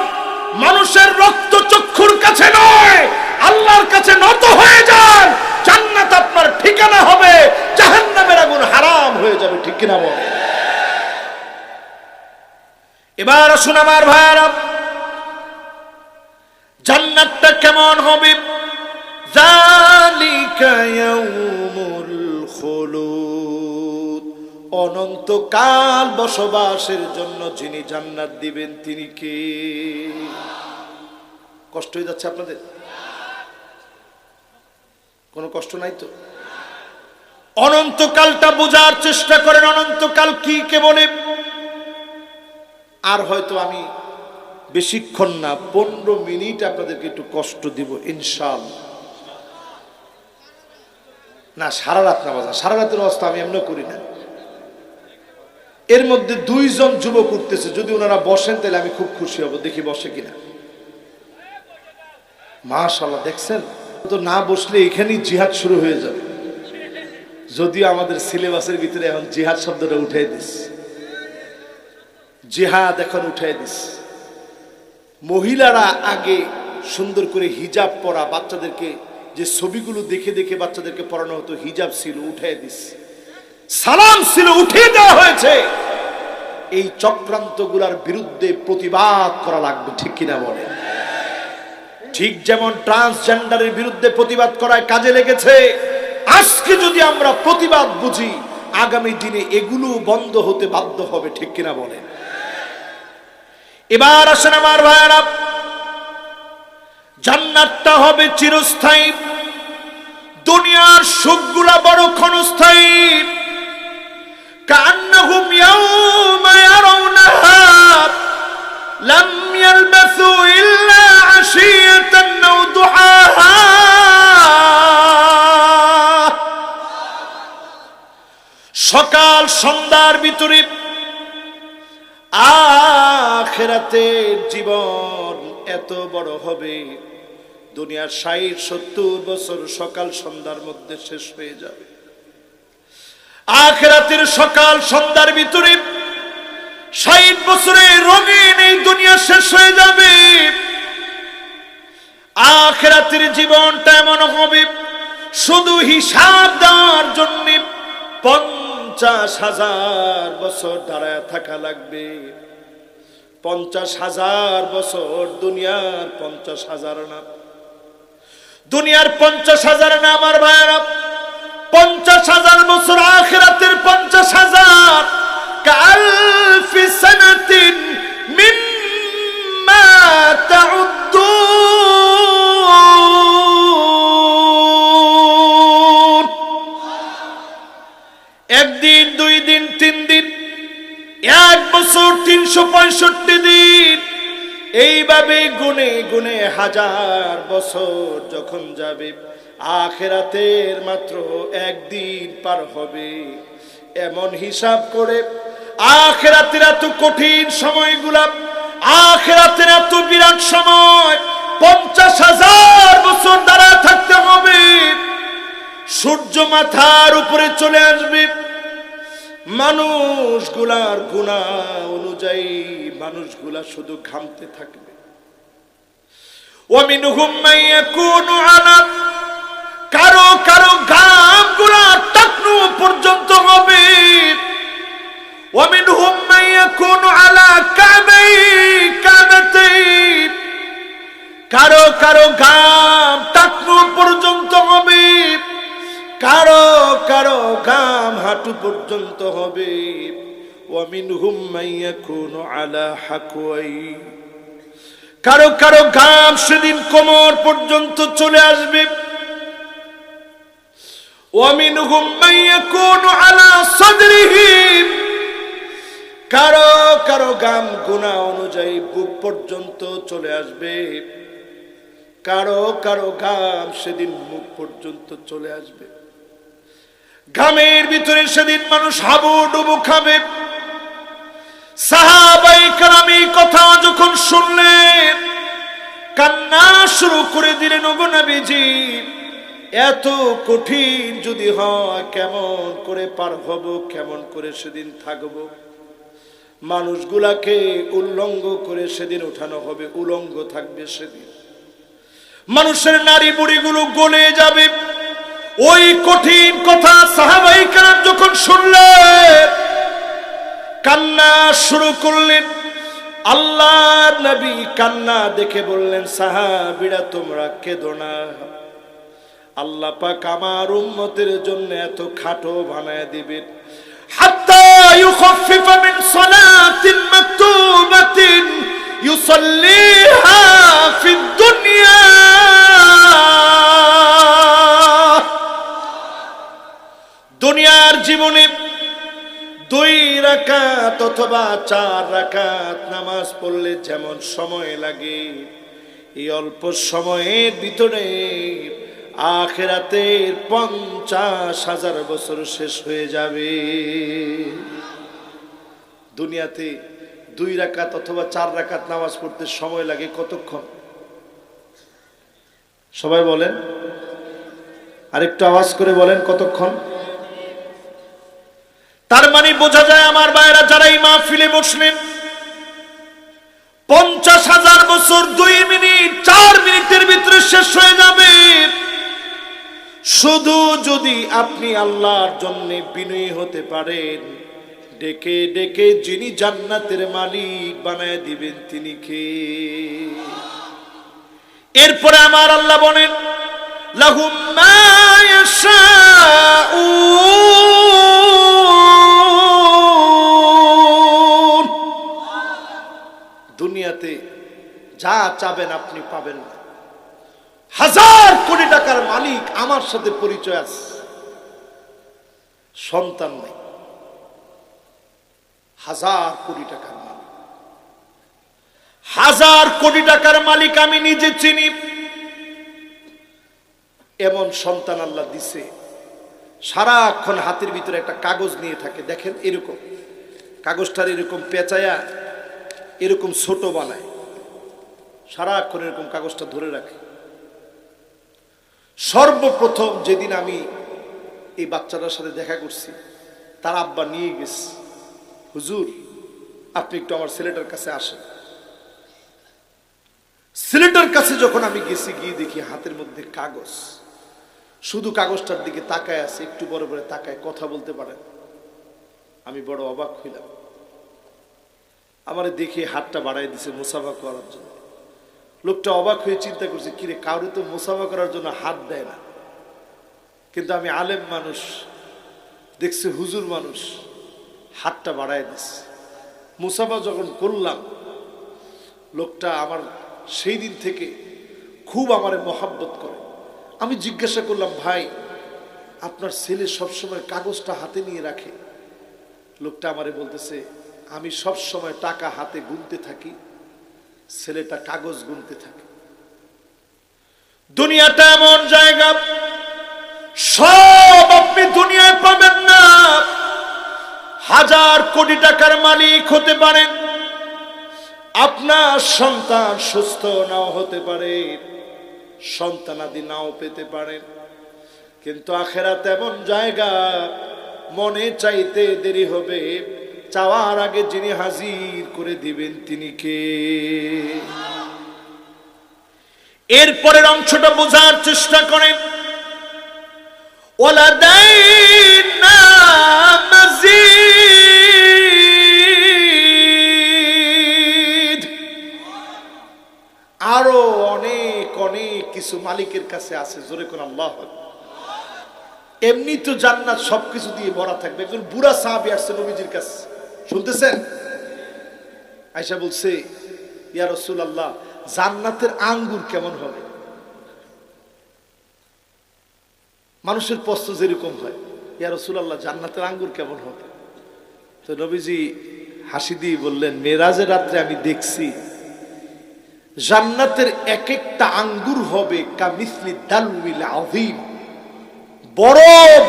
মানুষের রক্ত চক্ষুর কাছে নয়, আল্লাহর কাছে নত হয়ে যান। জান্নাত আপনার ঠিকানা হবে, জাহান্নামের আগুন হারাম হয়ে যাবে। ঠিক কিনা বলেন? এবার আসুন আমার ভাইরা, জান্নাতটা কেমন হবে? যালিকা ইয়াউমুল খুলুদ, অনন্তকাল বসবাসের জন্য যিনি জান্নাত দিবেন তিনি কে? কষ্ট হয়ে যাচ্ছে আপনাদের? কোনো কষ্ট নাই তো? অনন্তকালটা বোঝার চেষ্টা করেন। অনন্তকাল কি কে বলে? আর হয়তো আমি বেশিক্ষণ না, 15 মিনিট আপনাদেরকে একটু কষ্ট দিব ইনশাআল্লাহ। না, সারা রাত না বাজা, সারা রাতের অবস্থা আমি এমন করি না। এর মধ্যে 2 জন যুবক উঠতেছে, যদি ওনারা বসেন তাহলে আমি খুব খুশি হব। দেখি বসে কিনা। মাশাআল্লাহ, দেখছেন তো? না বসলে এখানেই জিহাদ শুরু হয়ে যাবে। যদিও আমাদের সিলেবাসের ভিতরে এখন জিহাদ শব্দটা উঠাই দিস, জিহাদ এখন উঠাই দিস। মহিলারা আগে সুন্দর করে হিজাব পরা, বাচ্চাদেরকে যে ছবিগুলো দেখে দেখে বাচ্চাদেরকে পড়ানো হতো, হিজাব ছিল উঠাই দিস, সালাম ছিল উঠিয়ে দেওয়া হয়েছে। এই চক্রান্তগুলোর বিরুদ্ধে প্রতিবাদ করা লাগবে। ঠিক কিনা বলে? ঠিক যেমন ট্রান্সজেন্ডারের বিরুদ্ধে প্রতিবাদ করায় কাজে লেগেছে, আজকে যদি আমরা প্রতিবাদ বুঝি, আগামী দিনে এগুলো বন্ধ হতে বাধ্য হবে। ঠিক কিনা বলে? এবার আসেন আমার ভাইয়েরা, জান্নাতটা হবে চিরস্থায়ী। দুনিয়ার সুখগুলা বড় ক্ষণস্থায়ী। কান্নাহুম ইয়াউমা ইয়ারাউনাহা লাম ইয়ালবাসু ইল্লা আশিয়াতান আও দুহাহা। সকাল সন্ধ্যার ভিতরে আখিরাতের জীবন এত বড় হবে, দুনিয়ার 60-70 বছর সকাল সন্ধ্যার মধ্যে শেষ হয়ে যাবে। আখিরাতের সকাল সন্ধ্যার ভিতরে 60 বছরের রঙিন এই দুনিয়া শেষ হয়ে যাবে। আখিরাতের জীবনটা এমন হবে, শুধু হিসাব দেওয়ার জন্য 50,000 বছর দাঁড়ায় থাকা লাগবে। 50,000 বছর, দুনিয়ার 50,000 না, দুনিয়ার 50,000 না আমার ভাইরা, 50,000 বছর, আখিরাতের 50,000 কালফি সানাতিন মিম্মা তাউদ্দুন। একদিন, 2 দিন, 3 দিন, 1 বছর, 365 দিন, এইভাবে গুনে গুনে 1000 বছর যখন যাবে, আখিরাতের মাত্র 1 দিন পার হবে। এমন হিসাব করে আখিরাতের এত কঠিন সময়গুলা, আখিরাতের এত বিরাট সময়, 50,000 বছর দাঁড়ায় থাকতে হবে। সূর্য মাথার উপরে চলে আসবে, মানুষগুলার গুনাহ অনুযায়ী মানুষগুলা শুধু ঘামতে থাকবে। ওয়ামিনহুম মাইয়াকুনু আলা, কারো কারো ঘামগুলা টাকনু পর্যন্ত হবে। ওয়ামিনহুম মাইয়াকুনু আলা কাবাতাই, কারো কারো ঘাম টাকনু পর্যন্ত হবে, কারো কারো ঘাম হাঁটু পর্যন্ত হবে। ওয়ামিনহুম মাইয়াকুনু আলা হাকওয়াই, কারো কারো ঘাম সেদিন কোমর পর্যন্ত চলে আসবে। ওয়ামিনহুম মাইয়াকুনু আলা সাদরিহি, কারো কারো ঘাম গুনাহ অনুযায়ী বুক পর্যন্ত চলে আসবে, কারো কারো ঘাম সেদিন মুখ পর্যন্ত চলে আসবে। ঘামের ভিতরে সেদিন মানুষ হাবুডুবু খাবে। সাহাবায়ে কেরাম এই কথা যখন শুনলেন, কান্না শুরু করে দিলেন। ওগো নবীজি, এত কঠিন যদি হয়, কেমন করে পার হব, কেমন করে সেদিন থাকব? মানুষগুলাকে উল্লঙ্গ করে সেদিন উঠানো হবে, উলঙ্গ থাকবে সেদিন। মানুষের নারী বুড়িগুলো গলে যাবে। ওই কঠিন কথা সাহাবায়ে কেরাম যখন শুনলেন, কান্না শুরু করলেন। আল্লাহর নবী কান্না দেখে বললেন, সাহাবীরা তোমরা কেঁদো না, আল্লাহ পাক আমার উম্মতের জন্য এত খাটো বানায় দিবেন, হাত্তা ইউখাফফিফা মিন সালাতিন মাকতুবাতিন ইউসাল্লিহা ফিদ দুনিয়া। দুনিয়ার জীবনে 2 রাকাত অথবা 4 রাকাত নামাজ পড়লে যেমন সময় লাগে, এই অল্প সময়ের ভিতরে আখিরাতের 50,000 বছর শেষ হয়ে যাবে। দুনিয়াতে 2 রাকাত অথবা 4 রাকাত নামাজ পড়তে সময় লাগে কতক্ষণ? সবাই বলেন, আরেকটু আওয়াজ করে বলেন, কতক্ষণ? তার মানে বোঝা যায় আমার ভাইরা, যারা এই মাহফিলে বসলেন, 50,000 বছর 2 মিনিট 4 মিনিটের ভিতরে শেষ হয়ে যাবে। শুধু যদি আপনি আল্লাহর জন্য বিনয়ী হতে পারেন, ডেকে ডেকে যিনি জান্নাতের মালিক বানায় দিবেন তিনি কে? এরপরে আমার আল্লাহ বলেন, লাহুম মা ইয়াশাউন। দুনিয়াতে যা চাবেন আপনি পাবেন না। 1000 কোটি টাকার মালিক আমার সাথে পরিচয় আছে, সন্তান নাই। 1000 কোটি টাকার মালিক, 1000 কোটি টাকার মালিক আমি নিজে চিনি। এমন সন্তান আল্লাহ দিছে, সারাক্ষণ হাতের ভিতরে একটা কাগজ নিয়ে থাকে। দেখেন এরকম কাগজটার এরকম পেঁচায়া এরকম ছোট বানায়, সারাক্ষণ এরকম কাগজটা ধরে রাখে। সর্বপ্রথম যেদিন আমি এই বাচ্চাটার সাথে দেখা করছি, তার আব্বা নিয়ে গেছে, হুজুর আপনি একটু আমার ছেলেটার কাছে আসেন। ছেলেটার কাছে যখন আমি গেছি, গিয়ে দেখি হাতের মধ্যে কাগজ, শুধু কাগজটার দিকে তাকায় আছে, একটু বড় বড় তাকায়, কথা বলতে পারেন। আমি বড় অবাক হইলাম। আমারে দেখে হাতটা বাড়াই দিছে মুসাফা করার জন্য। লোকটা অবাক হয়ে চিন্তা করছে, কিরে কাউরে তো মুসাফা করার জন্য হাত দেয় না, কিন্তু আমি আলেম মানুষ, দেখছি হুজুর মানুষ, হাতটা বাড়াই দিছে। মুসাফা যখন করলাম, লোকটা আমার সেই দিন থেকে খুব আমারে মহাব্বত করে। আমি জিজ্ঞাসা করলাম, ভাই আপনার ছেলে সবসময় কাগজটা হাতে নিয়ে রাখে? লোকটা আমারে বলতেছে, আমি সব সময় টাকা হাতে গুনতে থাকি, ছেলেটা কাগজ গুনতে থাকে। দুনিয়াটা এমন জায়গা, সব আপনি দুনিয়ায় পাবেন না। হাজার কোটি টাকার মালিক হতে পারেন, আপনার সন্তান সুস্থ নাও হতে পারে, সন্তানাদি নাও পেতে পারেন, কিন্তু আখিরাত এমন জায়গা, মনে চাইতে দেরি হবে, চাওয়ার আগে যিনি হাজির করে দিবেন তিনি কে? এরপরের অংশটা বোঝার চেষ্টা করেন। ওয়ালাদাইনা মাজিদ, আরো অনেক অনেক কিছু মালিকের কাছে আছে। জোরে কোন আল্লাহু আকবার। এমনি তো জান্নাত সবকিছু দিয়ে ভরা থাকবে। একজন বুড়া সাহাবী আসছে নবীজির কাছে, শুনতেছেন? আয়েশা বলছে, ইয়া রাসূলুল্লাহ, জান্নাতের আঙ্গুর কেমন হবে? মানুষের প্রশ্ন যেরকম হয়, ইয়া রাসূলুল্লাহ জান্নাতের আঙ্গুর কেমন হবে? তো নবীজি হাসি দিয়ে বললেন, মেরাজের রাত্রে আমি দেখছি জান্নাতের এক একটা আঙ্গুর হবে কামিসলি দালউল আযীম, বড়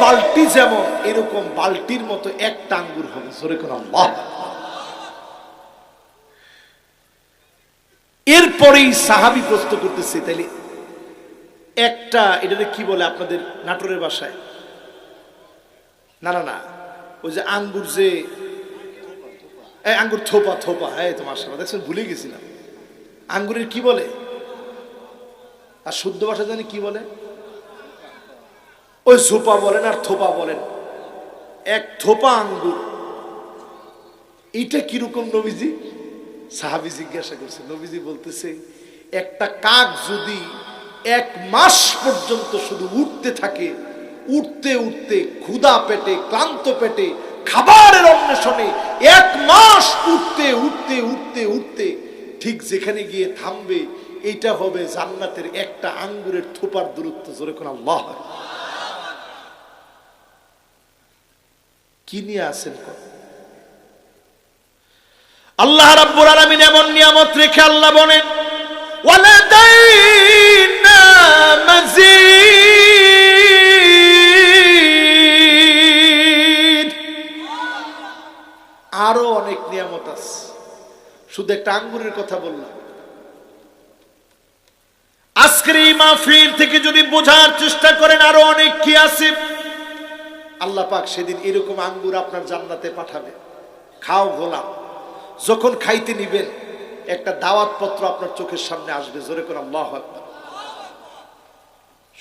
বালতি যেমন, এরকম বালতির মতো একটা আঙ্গুর হবে। জোরে কোন আল্লাহ। এরপরেই সাহাবী প্রশ্ন করতেছে, তাইলে একটা, এটাকে কি বলে আপনাদের নাটোরের ভাষায়? না না না, ওই যে আঙ্গুর, যে আঙ্গুর থোপা, থোপা, হ্যাঁ তো মাশাআল্লাহ, দেখছেন ভুলে গেছিলাম। আঙ্গুরের কি বলে? আর শুদ্ধ ভাষা জানি কি বলে? ওই ঝোপা বলেন আর থোপা বলেন, এক থোপা আঙ্গুর, এইটা কিরকম নবীজি? সাহাবী জিজ্ঞাসা করছে। নবীজি বলতেছে, একটা কাক যদি 1 মাস পর্যন্ত শুধু উঠতে থাকে, উঠতে উঠতে ক্ষুধা পেটে, ক্লান্ত পেটে, খাবারের অন্বেষণে 1 মাস উঠতে উঠতে উঠতে উঠতে ঠিক যেখানে গিয়ে থামবে, এইটা হবে জান্নাতের একটা আঙ্গুরের থোপার দূরত্ব। জোরে কোন আল্লাহ। কি নিয়ে আছেন? আল্লাহ রাব্বুল আলামিন এমন নিয়ামত রেখে আল্লাহ বলেন, ওয়ালাদাইনা মাজিদ, আরো অনেক নিয়ামত আছে, শুধু একটা আঙ্গুরের কথা বললাম। আজকের এই মাহফিল থেকে যদি বোঝার চেষ্টা করেন আরো অনেক কি আছে, আল্লাহ পাক সেদিন এরকম আঙ্গুর আপনার জান্নাতে পাঠাবে। খাও গোলাম, যখন খাইতে নিবেন একটা দাওয়াত পত্র আপনার চোখের সামনে আসবে। জোরে করে আল্লাহু আকবার।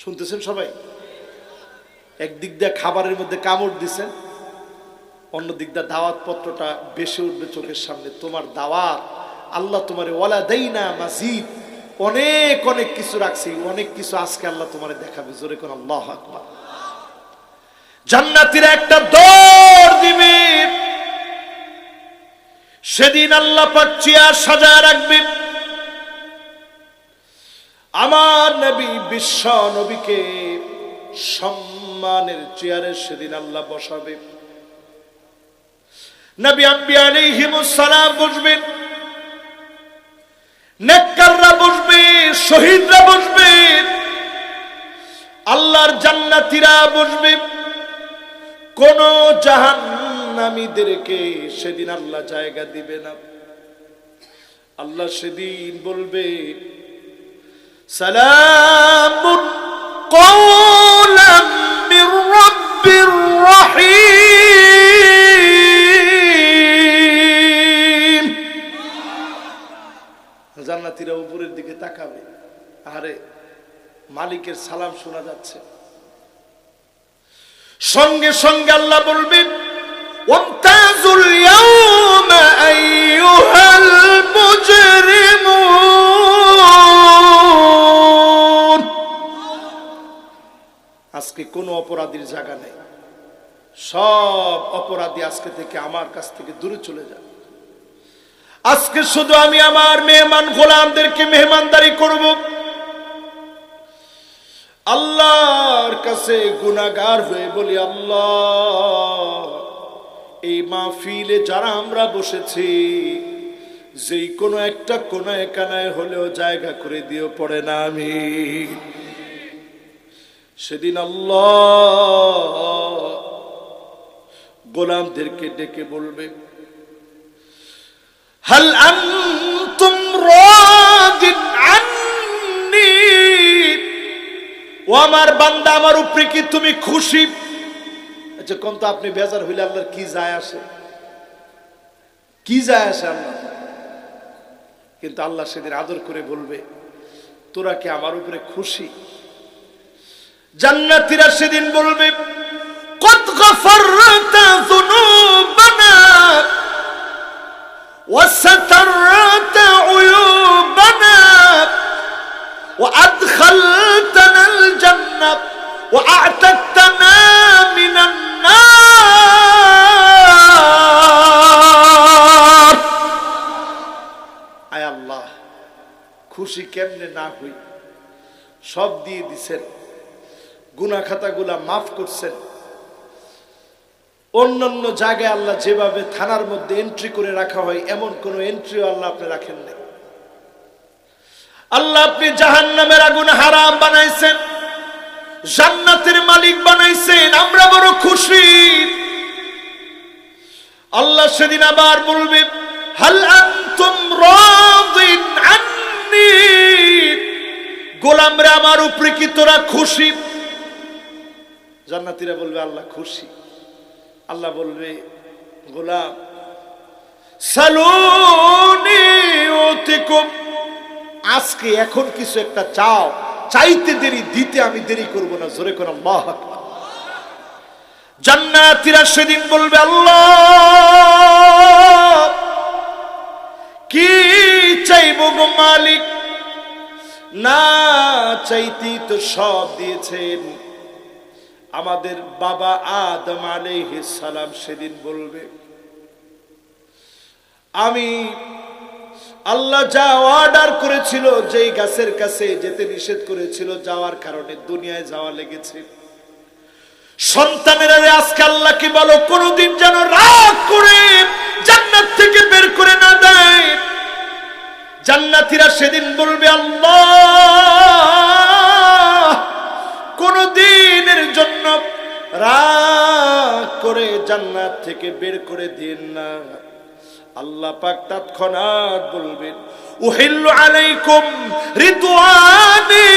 শুনতেছেন সবাই? একদিক দিয়ে খাবারের মধ্যে কামড় দিছেন, অন্য দিক দিয়ে দাওয়াত পত্রটা বেশি উঠবে চোখের সামনে। তোমার দাওয়াত, আল্লাহ তোমার ওয়ালাদাইনা মাজিদ, অনেক অনেক কিছু রাখছি, অনেক কিছু আজকে আল্লাহ তোমারে দেখাবে। জোরে করে আল্লাহু আকবার। জান্নাতীরা একটা দৌড় দিবে, সেদিন আল্লাহ পাক চেয়ার সাজায় রাখবে। আমার নবী, বিশ্ব নবীকে সম্মানের চেয়ারে সেদিন আল্লাহ বসাবে। নবী আম্বিয়া আলাইহিমুস সালাম বসবেন, নেককাররা বসবে, শহীদরা বসবে, আল্লাহর জান্নাতীরা বসবে। কোন জাহান্নামীদেরকে সেদিন আল্লাহ জায়গা দিবে না। আল্লাহ সেদিন বলবে, সালামুন কওলাম মির রাব্বির রহিম। জান্নাতীরা উপরের দিকে তাকাবে, আরে মালিকের সালাম শোনা যাচ্ছে। সঙ্গে সঙ্গে আল্লাহ বলবেন, ওয়ামতাজুল ইয়াওমা আইয়ুহা আজকে কোনো অপরাধীর জায়গা নেই, সব অপরাধী আজকে থেকে আমার কাছ থেকে দূরে চলে যায়। আজকে শুধু আমি আমার মেহমান গোলামদেরকে মেহমানদারি করব। আল্লাহর কাছে গুনাহগার হয়ে বলি, আল্লাহ এই মাহফিলে যারা আমরা বসেছি, যেই কোনো একটা কোনায় কানায় হলেও জায়গা করে দিও, পড়ে না আমি। সেদিন আল্লাহ গোলামদেরকে ডেকে বলবে, হাল আনতুম রাদিন আন্নি, ও আমার বান্দা আমার উপরে কি তুমি খুশি? আচ্ছা কোন তো আপনি বেজার হইলে আল্লাহর কি যায় আসে? কি যায় আসে আল্লাহ? কিন্তু আল্লাহ সেদিন আদর করে বলবে, তোরা কি আমার উপরে খুশি? জান্নাতীরা সেদিন বলবে, কদ গফরতা যুনুবানা ওয়া সাতারতা উয়ুবানা ওয়া আদখালতানাল জান্নাহ ওয়া আ'তাকতানা মিনান নার। আয় আল্লাহ, খুশি কেমনে না হই? সব দিয়ে দিছেন, গুনাহ খাতাগুলা মাফ করছেন। অন্যান্য জায়গায় আল্লাহ যেভাবে থানার মধ্যে এন্ট্রি করে রাখা হয়, এমন কোন এন্ট্রিও আল্লাহ আপনি রাখেন নাই। আল্লাহ আপনি জাহান্নামের আগুন হারাম বানাইছেন, জান্নাতের মালিক বানাইছেন। আমরা বড় খুশি। আল্লাহ সেদিন আবার বলবে, হাল আনতুম রাদিন আন্নি, গোলামরা আমার উপরে কি তোরা খুশি? জান্নাতীরা বলবে, আল্লাহ খুশি। আল্লাহ বলবে, গোলাম সালুনি উতিকুম, আজকে এখন কিছু একটা চাও, চাইতে দেরি, দিতে আমি দেরি করব না। জোরে করে আল্লাহু আকবার। জান্নাতীরা সেদিন বলবে, আল্লাহ কি চাইবো গো মালিক? না চাইতি তো সব দিয়েছেন। আমাদের বাবা আদম আলাইহিস সালাম সেদিন বলবে, আমি আল্লাহ যা অর্ডার করেছিল, যেই গাছের কাছে যেতে নিষেধ করেছিল, যাওয়ার কারণে দুনিয়ায় যাওয়া লেগেছে। সন্তানেরা আজকে আল্লাহকে বলো, কোনদিন যেন রাগ করে জান্নাত থেকে বের করে না দেয়। জান্নাতীরা সেদিন বলবে, আল্লাহ কোনদিনের জন্য রাগ করে জান্নাত থেকে বের করে দিন না। আল্লাহ পাক তৎক্ষণাৎ বলবেন, উহিল্লু আলাইকুম রিদওয়ানি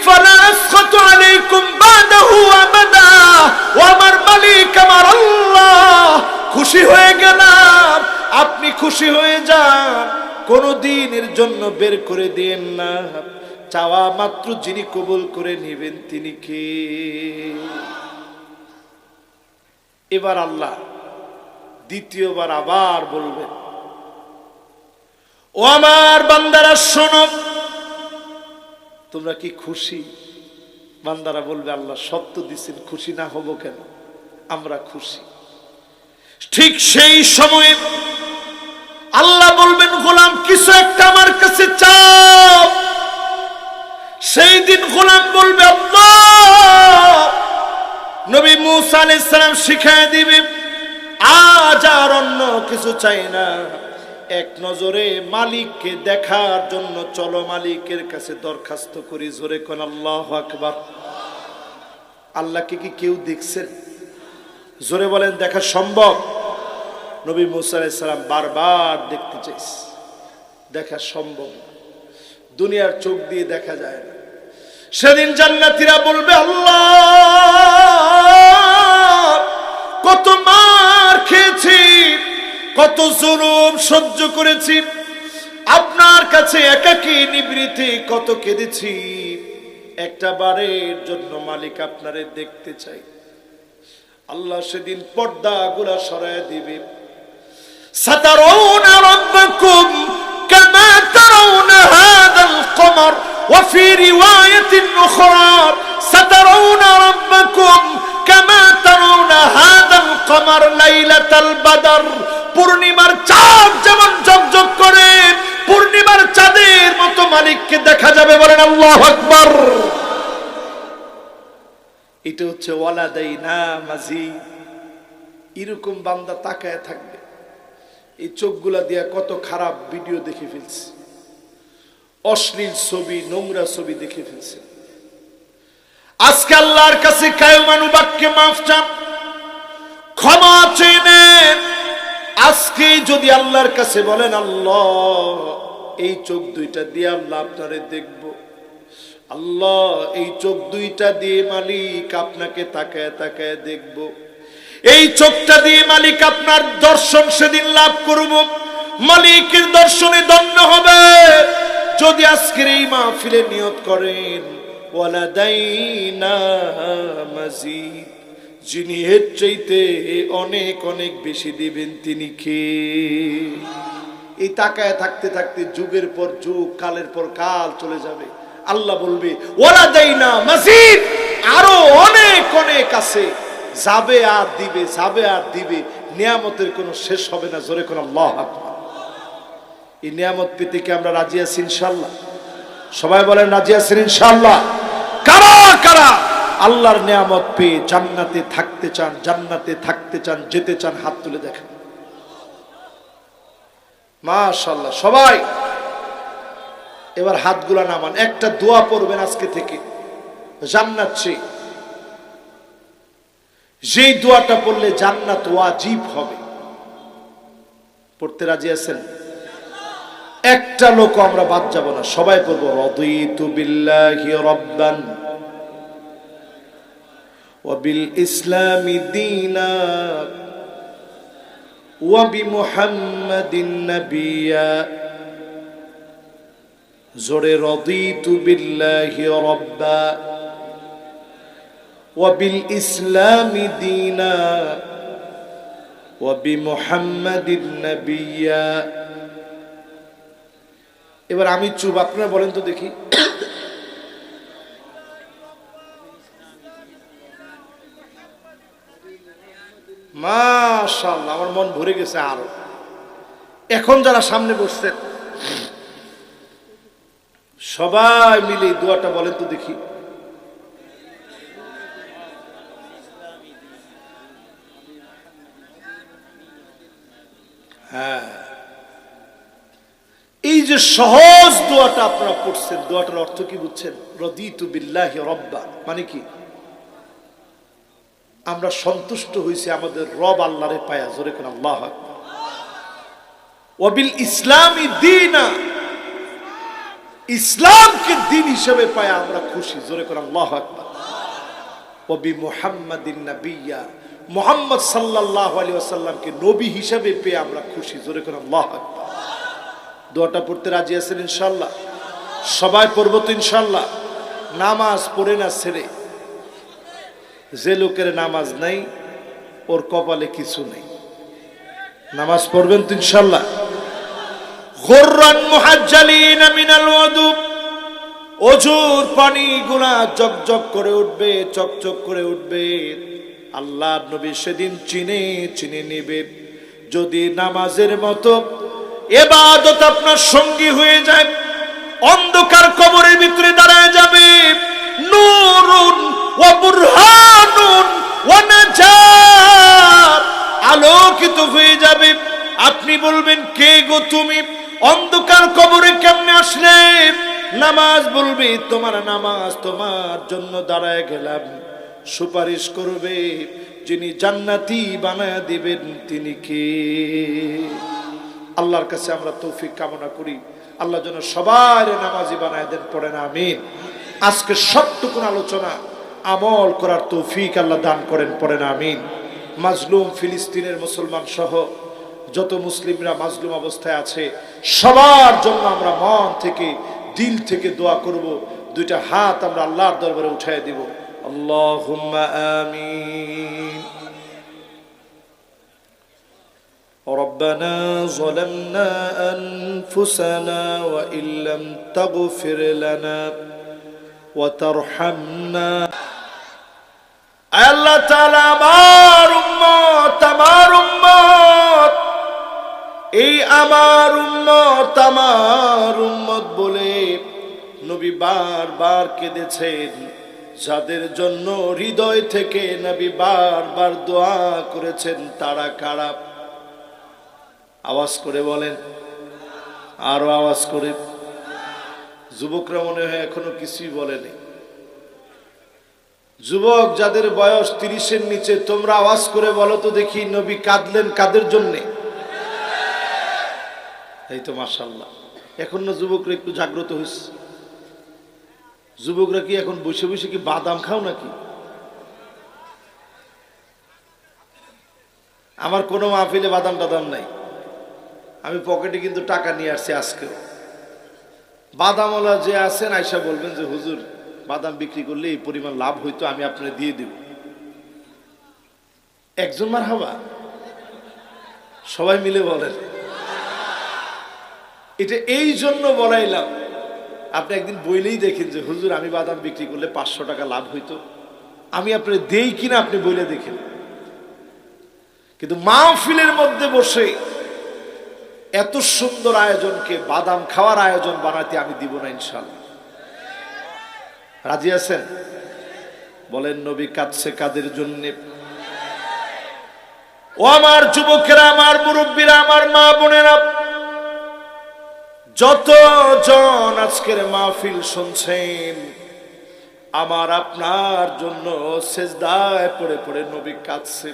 ফালা আসখাতু আলাইকুম বাদাহু আবাদা। ও আমার মালিক, আমার আল্লাহ, খুশি হয়ে গেলাম, আপনি খুশি হয়ে যান, কোনদিনের জন্য বের করে দিন না। চাওয়া মাত্র যিনি কবুল করে নেবেন তিনি কে? এবার আল্লাহ দ্বিতীয়বার আবার বলবেন, ও আমার বান্দারা শোনো, তোমরা কি খুশি? বান্দারা বলবে, আল্লাহ সত্য দিছেন, খুশি না হব কেন? আমরা খুশি। ঠিক সেই সময়ে আল্লাহ বলবেন, গোলাম কিছু একটা আমার কাছে চাও। সেই দিন গোলাম বলবে, আল্লাহ। নবী মুসা আলাইহিস সালাম শিখায় দিবে, আজ আর অন্য কিছু চাই না, এক নজরে মালিককে দেখার জন্য চলো মালিকের কাছে দরখাস্ত করি। জোরে কোন আল্লাহু আকবার। আল্লাহকে কি কেউ দেখছেন? জোরে বলেন, দেখা সম্ভব? নবী মুসা আলাইহিস সালাম বারবার দেখতে চাইছে, দেখা সম্ভব না, দুনিয়ার চোখ দিয়ে দেখা যায় না। সেদিন জান্নাতীরা বলবে, আল্লাহ কত মার খেয়েছি, কত জুলুম সহ্য করেছি, আপনার কাছে একাকী নিবৃতে কত কেঁদেছি, একটা বারের জন্য মালিক আপনারে দেখতে চাই। আল্লাহ সেদিন পর্দাগুলা সরায় দিবে। সাতারাউনা রাব্বাকুম কামা তারাউনা হাযাল কমর ওয়া ফি রিওয়ায়াতিন উখরা সাতারাউনা রাব্বাকুম লাইলাতাল বাদর, পূর্ণিমার চাঁদ যেমন ঝকঝক করে পূর্ণিমার চাঁদের মতো মালিককে দেখা যাবে। বলেন আল্লাহু আকবার। এটা হচ্ছে ওয়ালাদাইনা মাজিদ। এরকম বান্দা তাকায় থাকবে, এই চোখগুলা দিয়া কত খারাপ ভিডিও দেখে ফেলছে, অশ্লীল ছবি, নোংরা ছবি দেখে ফেলছে। আজকে আল্লাহর কাছে কায়মানু বাক্যে মাফ চান, ক্ষমা চেয়ে নেন। আজকে যদি আল্লাহর কাছে বলেন, আল্লাহ এই চোখ দুইটা দিয়ে আল্লাহ আপনারে দেখব, আল্লাহ এই চোখ দুইটা দিয়ে মালিক আপনাকে তাকায় তাকায় দেখব, এই চোখটা দিয়ে মালিক আপনার দর্শন সেদিন লাভ করব, মালিকের দর্শনে ধন্য হবে। যদি আজকের এই মাহফিলে নিয়ত করেন ওয়ালাদাইনা মাজিদ, যিনি এর চাইতে অনেক অনেক বেশি দিবেন তিনি কে? এই তাকায় থাকতে থাকতে যুগের পর যুগ, কালের পর কাল চলে যাবে। আল্লাহ বলবে ওয়ালাদাইনা মাজিদ, আরো অনেক অনেক আছে, যাবে আর দিবে, যাবে আর দিবে। নিয়ামতের কোনো শেষ হবে না। জোরে কোন আল্লাহু আকবার। এই নিয়ামত পেতে কি আমরা রাজি আছি ইনশাআল্লাহ? সবাই বলেন রাজি আছেন ইনশাআল্লাহ? কারা কারা আল্লাহর নিয়ামত পেয়ে জান্নাতে থাকতে চান, জান্নাতে থাকতে চান, যেতে চান? হাত তুলে দেখেন। মাশাআল্লাহ সবাই। এবার হাতগুলা নামান, একটা দোয়া পড়বেন আজকে থেকে জান্নাত চাই। যেই দোয়াটা পড়লে জান্নাত ওয়াজিব হবে, পড়তে রাজি আছেন? একটা লোক আমরা বাদ যাব না, সবাই পড়বো রাদিতু বিল্লাহি রাব্বান ওয়া বিল ইসলামি দীনা ওয়া বিমুহাম্মাদিন নাবিয়্যা। জোরে রাদিতু বিল্লাহি রাব্বা ওয়া বিল ইসলামি দীনা ওয়া বিমুহাম্মাদিন নাবিয়্যা। এবার আমি চুপ, আপনারা বলেন তো দেখি। মাশাআল্লাহ, আমার মন ভরে গেছে আরো। এখন যারা সামনে বসছেন সবাই মিলে দোয়াটা বলেন তো দেখি। হ্যাঁ, এই যে সহজ দোয়াটা আপনারা পড়ছেন, দোয়াটার অর্থ কি বুঝছেন? রাদিতু বিল্লাহি রাব্বা মানে কি? আমরা সন্তুষ্ট হইছি আমাদের রব আল্লাহরে পায়া। জোরে কোন আল্লাহু আকবার। ওয়া বিল ইসলামি দীনা, ইসলামকে দিন হিসেবে পায়া আমরা খুশি। জোরে কোন আল্লাহু আকবার। ওয়া বিমুহাম্মাদিন নাবিয়্যা, মুহাম্মদ সাল্লাল্লাহু আলাইহি ওয়াসাল্লামকে নবী হিসেবে পেয়ে আমরা খুশি। জোরে কোন আল্লাহু আকবার। দোয়াটা পড়তে রাজি আছেন ইনশাআল্লাহ? সবাই পড়বো তো ইনশাআল্লাহ? নামাজ পড়ে না ছেড়ে, যে লোকের নামাজ নাই ওর কপালে কিছু নেই। নামাজ পড়বেন তো ইনশাআল্লাহ? গুররান মুহাজ্জালিনা মিনাল ওযু, ওযুর পানিগুলো জকজক করে উঠবে, চকচক করে উঠবে। আল্লাহর নবী সেদিন চিনে চিনে নেবে। যদি নামাজের মতো ইবাদত আপনার সঙ্গী হয়ে যায়, অন্ধকার কবরের ভিতরে দাঁড়ায় যাবে, নূরুন ওয়া বুরহানুন ওয়া নাজাত, আলোকিত হয়ে যাবে। আপনি বলবেন কে গো তুমি? অন্ধকার কবরে কেমনে আসলে? নামাজ বলবে তোমার নামাজ তোমার জন্য দাঁড়ায় গেলাম। সুপারিশ করবে যিনি জান্নাতি বানায় দিবেন তিনি কে? আল্লাহর কাছে আমরা তৌফিক কামনা করি, আল্লাহ যেন সবার নামাজি বানায় দেন। পড়েন আমিন। আজকে সবটুকু আলোচনা আমল করার তৌফিক আল্লাহ দান করেন। পড়েন আমিন। মাজলুম ফিলিস্তিনের মুসলমান সহ যত মুসলিমরা মাজলুম অবস্থায় আছে সবার জন্য আমরা মন থেকে দিল থেকে দোয়া করব। দুইটা হাত আমরা আল্লাহর দরবারে উঠায় দিব। আল্লাহুম্মা আমিন। ربنا ظلمنا أنفسنا وإن لم تغفر لنا وترحمنا। আল্লাহ তাআলা আমার উম্মত আমার উম্মত বলে নবী বারবার কেঁদেছেন, যাদের জন্য হৃদয় থেকে নবী বারবার দোয়া করেছেন তারা কারা? আওয়াজ করে বলেন, আরো আওয়াজ করে। যুবকরা মনে হয় এখনো কিছুই বলেনি। যুবক যাদের বয়স 30-এর নিচে, তোমরা আওয়াজ করে বলো তো দেখি, নবী কাঁদলেন কাদের জন্যে? এই তো মাশাআল্লাহ, এখন না যুবকরা একটু জাগ্রত হয়েছে। যুবকরা কি এখন বসে বসে কি বাদাম খাও নাকি? আমার কোনো মাহফিলে বাদাম টাদাম নাই, আমি পকেটে কিন্তু টাকা নিয়ে আসছি আজকেও। বাদামওয়ালা যে আছেন আয়সা বলবেন যে হুজুর বাদাম বিক্রি করলে এই পরিমাণ লাভ হইতো, আমি আপনাকে দিয়ে দেব। একজন মারহাবা, সবাই মিলে বলেন। এটা এই জন্য বলাইলাম, আপনি একদিন বইলেই দেখেন যে হুজুর আমি বাদাম বিক্রি করলে 500 টাকা লাভ হইতো, আমি আপনার দেই কিনা আপনি বইলে দেখেন। কিন্তু মাহফিলের মধ্যে বসে এত সুন্দর আয়োজনকে বাদাম খাওয়ার আয়োজন বানাতে আমি দিব না ইনশাআল্লাহ। রাজি আছেন? বলেন নবী কাঁদছে কাদের জন্য? ও আমার যুবকেরা, আমার মুরব্বীরা, আমার মা বোনেরা, যতজন আজকের মাহফিল শুনছেন, আমার আপনার জন্য সেজদায় পড়ে পড়ে নবী কাঁদছে।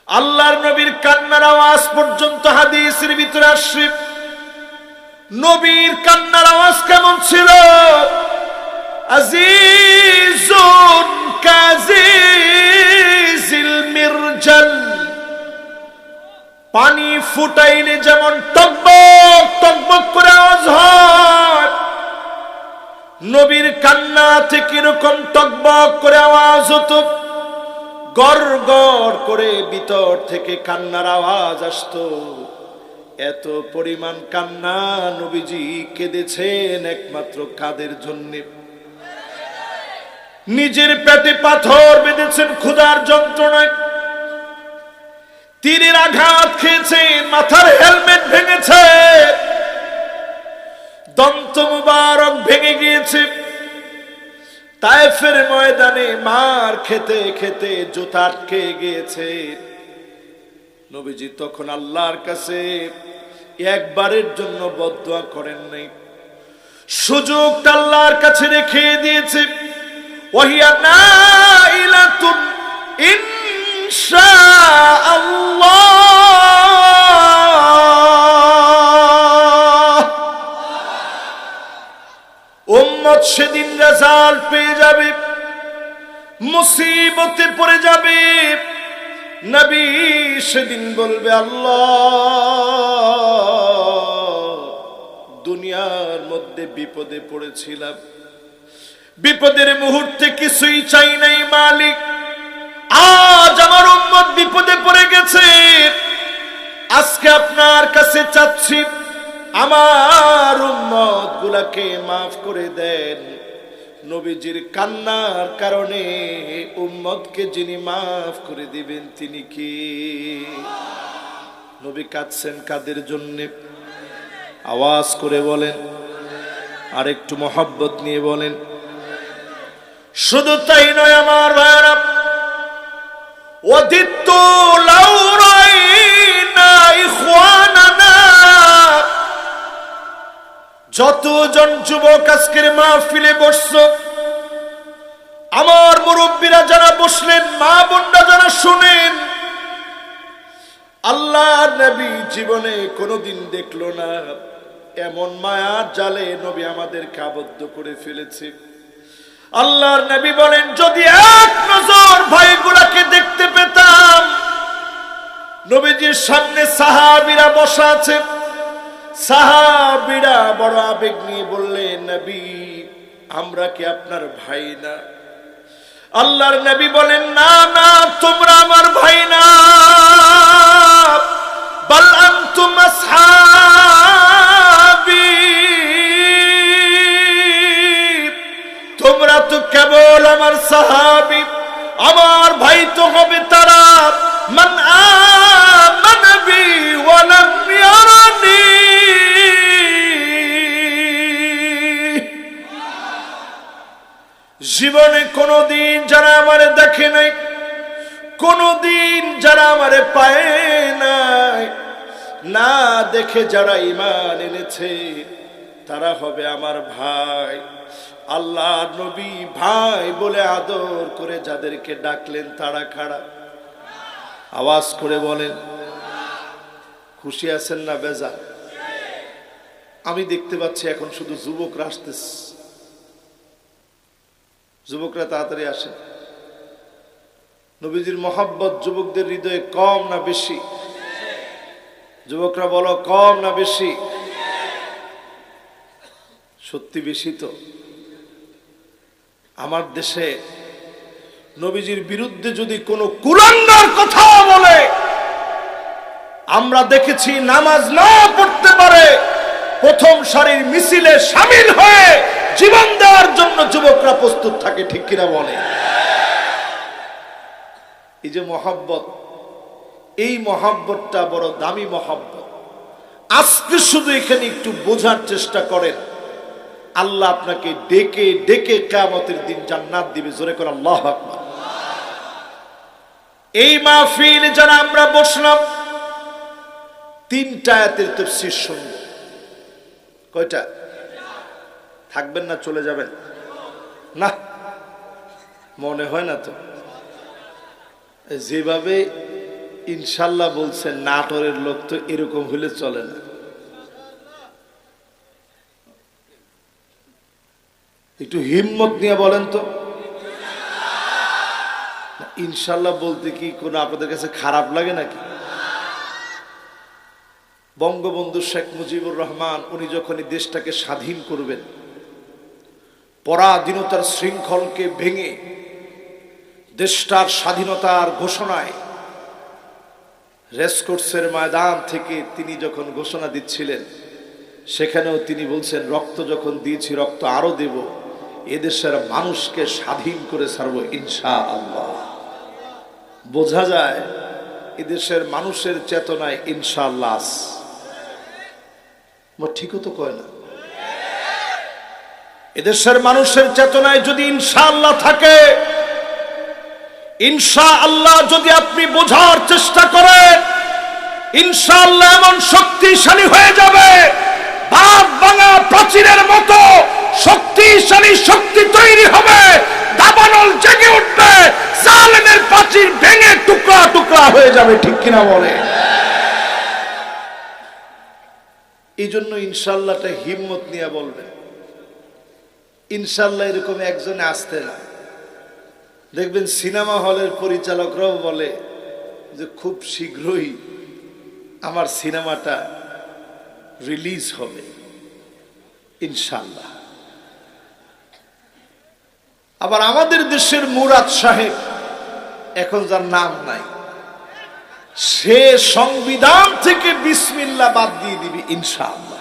আল্লাহর নবীর কান্নার আওয়াজ পর্যন্ত হাদিসের ভিতরে আসছে। নবীর কান্নার আওয়াজ কেমন ছিল? আজিজুন কাজিজিল মিরজাল, পানি ফুটাইলে যেমন টকবক টকবক করে আওয়াজ হয়, নবীর কান্না থেকে এরকম টকবক করে আওয়াজ হতো। গড় গড় করে ভিতর থেকে কান্নার আওয়াজ আসতো। এত পরিমাণ কান্না, নবীজি কেঁদেছেন একমাত্র কাদের জন্য? নিজের পেটে পাথর বেঁধেছেন ক্ষুধার যন্ত্রণায়, তীরের আঘাত খেয়েছেন, মাথার হেলমেট ভেঙেছে, দন্ত মুবারক ভেঙে গিয়েছে, তায়েফের ময়দানে মার খেতে খেতে জুতা আটকে গিয়েছে। নবীজি তখন আল্লাহর কাছে একবারের জন্য বদদুয়া করেন নাই, সুযোগটা আল্লাহর কাছে রেখে দিয়েছে। ওয়াহিয়া নাইলাতুন ইনশাআল্লাহ, উম্মত সেদিন রেজাল্ট পেয়ে যাবে, মুসিবতে পড়ে যাবে। নবী সেদিন বলবে, আল্লাহ দুনিয়ার মধ্যে বিপদে পড়েছিলাম, বিপদের মুহূর্তে কিছুই চাই নাই মালিক, আজ আমার উম্মত বিপদে পড়ে গেছে, আজকে আপনার কাছে চাচ্ছি আমার উম্মত গুলাকে মাফ করে দেন। নবীজির কান্নার কারণে উম্মতকে যিনি মাফ করে দিবেন তিনি কি? নবী কাঁদছেন কাদের জন্য? আওয়াজ করে বলেন, আর একটু মহব্বত নিয়ে বলেন। শুধু তাই নয় আমার ভাইরা, ওয়াদিতু লাউ রাইনা ইখওয়ানানা, যতজন যুবক আজকের মাহফিলে বসছো, আমার মুরব্বীরা যারা বসলেন, মা বোনরা যারা শুনেন, আল্লাহর নবী জীবনে কোনোদিন দেখলো না এমন মায়ার জালে নবী আমাদেরকে আবদ্ধ করে ফেলেছে। আল্লাহর নবী বলেন, যদি এক নজর ভাইগুলাকে দেখতে পেতাম। নবীজির সামনে সাহাবীরা বসা আছে, সাহাবীরা বড় আবেগ নিয়ে বললেন, নবী আমরা কি আপনার ভাই না? আল্লাহর নবী বলেন, না না, তোমরা আমার ভাই না, বাল আনতুম আসহাবী, তোমরা তো কেবল আমার সাহাবী। আমার ভাই তো হবে তারা মান আমানা বি ওয়া লাম জীবনে কোনোদিন যারা আমারে দেখে নাই, কোনোদিন যারা আমারে পায় নাই, না দেখে যারা ঈমান এনেছে তারা হবে আমার ভাই। আল্লাহর নবী ভাই বলে আদর করে যাদেরকে ডাকলেন তারা কারা? আওয়াজ করে বলেন। খুশি আছেন না বেজার? আমি দেখতে পাচ্ছি এখন শুধু যুবকরা আসতেছে। যুবকরা তাড়াতাড়ি আসে। নবীজির মহব্বত যুবকদের হৃদয়ে কম না বেশি? যুবকরা বলো, কম না বেশি? সত্যি বেশি তো। আমার দেশে নবীজির বিরুদ্ধে যদি কোনো কুলাঙ্গার কথা বলে, আমরা দেখেছি নামাজ না পড়তে পারে প্রথম সারির মিছিলে শামিল হয়ে জীবন দেওয়ার জন্য যুবকরা প্রস্তুত থাকে, ঠিক কিনা বলে? এই যে মহব্বত, এই মহব্বতটা বড় দামি মহব্বত। আজকে শুধু এখানে একটু বোঝার চেষ্টা করেন, আল্লাহ আপনাকে ডেকে ডেকে কিয়ামতের দিন জান্নাত দিবে। জোরে করে আল্লাহু আকবার। এই মাহফিল যারা আমরা বসলাম, তিনটা আয়াতের তাফসীর শুনব। কয়টা? থাকবেন না চলে যাবেন? না, মনে হয় না তো। যেভাবে ইনশাল্লাহ বলছেন, নাটোরের লোক তো এরকম হলে চলে না। একটু হিম্মত নিয়ে বলেন তো। ইনশাল্লাহ বলতে কি কোনো আপনাদের কাছে খারাপ লাগে নাকি? বঙ্গবন্ধু শেখ মুজিবুর রহমান উনি যখন এই দেশটাকে স্বাধীন করবেন, পরাধীনতার শৃঙ্খলকে ভেঙে দেশটার স্বাধীনতার ঘোষণায় রেসকোর্সের ময়দান থেকে তিনি যখন ঘোষণা দিচ্ছিলেন, সেখানেও তিনি বলছেন, রক্ত যখন দিয়েছি রক্ত আরো দেব, এদেশের মানুষকে স্বাধীন করে ছাড়বো ইনশাআল্লাহ। বোঝা যায় এদেশের মানুষের চেতনায় ইনশাআল্লাহ। ঠিকও তো কয় না? এদেশের মানুষের চেতনায় যদি ইনশাআল্লাহ থাকে, ইনশাআল্লাহ যদি আপনি বোঝার চেষ্টা করেন, ইনশাআল্লাহ এমন শক্তিশালী হয়ে যাবে, বাঁধ ভাঙা প্রাচীরের মতো শক্তিশালী শক্তি তৈরি হবে, দাবানল জেগে উঠবে, জালেমের প্রাচীর ভেঙে টুকরা টুকরা হয়ে যাবে, ঠিক কিনা বলে? এই জন্য ইনশাআল্লাহটা হিম্মত নিয়ে বলবেন। ইনশাআল্লাহ এরকম একজনে আসতে না। দেখবেন সিনেমা হলের পরিচালকরাও বলে যে খুব শীঘ্রই আমার সিনেমাটা রিলিজ হবে ইনশাআল্লাহ। আবার আমাদের দেশের মুরাদ সাহেব, এখন যার নাম নাই, সে সংবিধান থেকে বিসমিল্লাহ বাদ দিয়ে দিবি ইনশাআল্লাহ।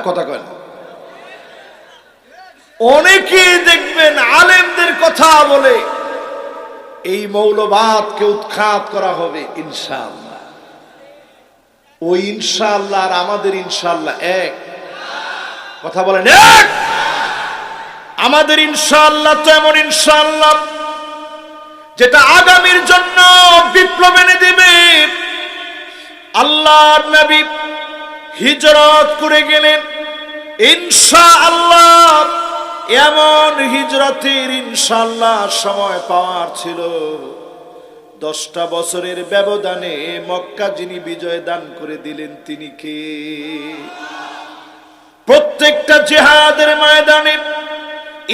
কথা কয় না? অনেকে দেখবেন আলেমদের কথা বলে এই মৌলবাদকে উৎখাত করা হবে ইনশাআল্লাহ। ওই ইনশাআল্লাহ আর আমাদের ইনশাআল্লাহ এক? কথা বলেন এক? আমাদের ইনশাআল্লাহ তো এমন ইনশাআল্লাহ যেটা আগামীর জন্য বিপ্লব এনে দিবে। আল্লাহর নবী হিজরত করে গেলেন, ইনশাআল্লাহ এমন হিজরতের ইনশাআল্লাহ সময় পাওয়ার ছিল, 10টা বছরের ব্যবধানে মক্কা যিনি বিজয় দান করে দিলেন তিনি কে? প্রত্যেকটা জিহাদের ময়দানে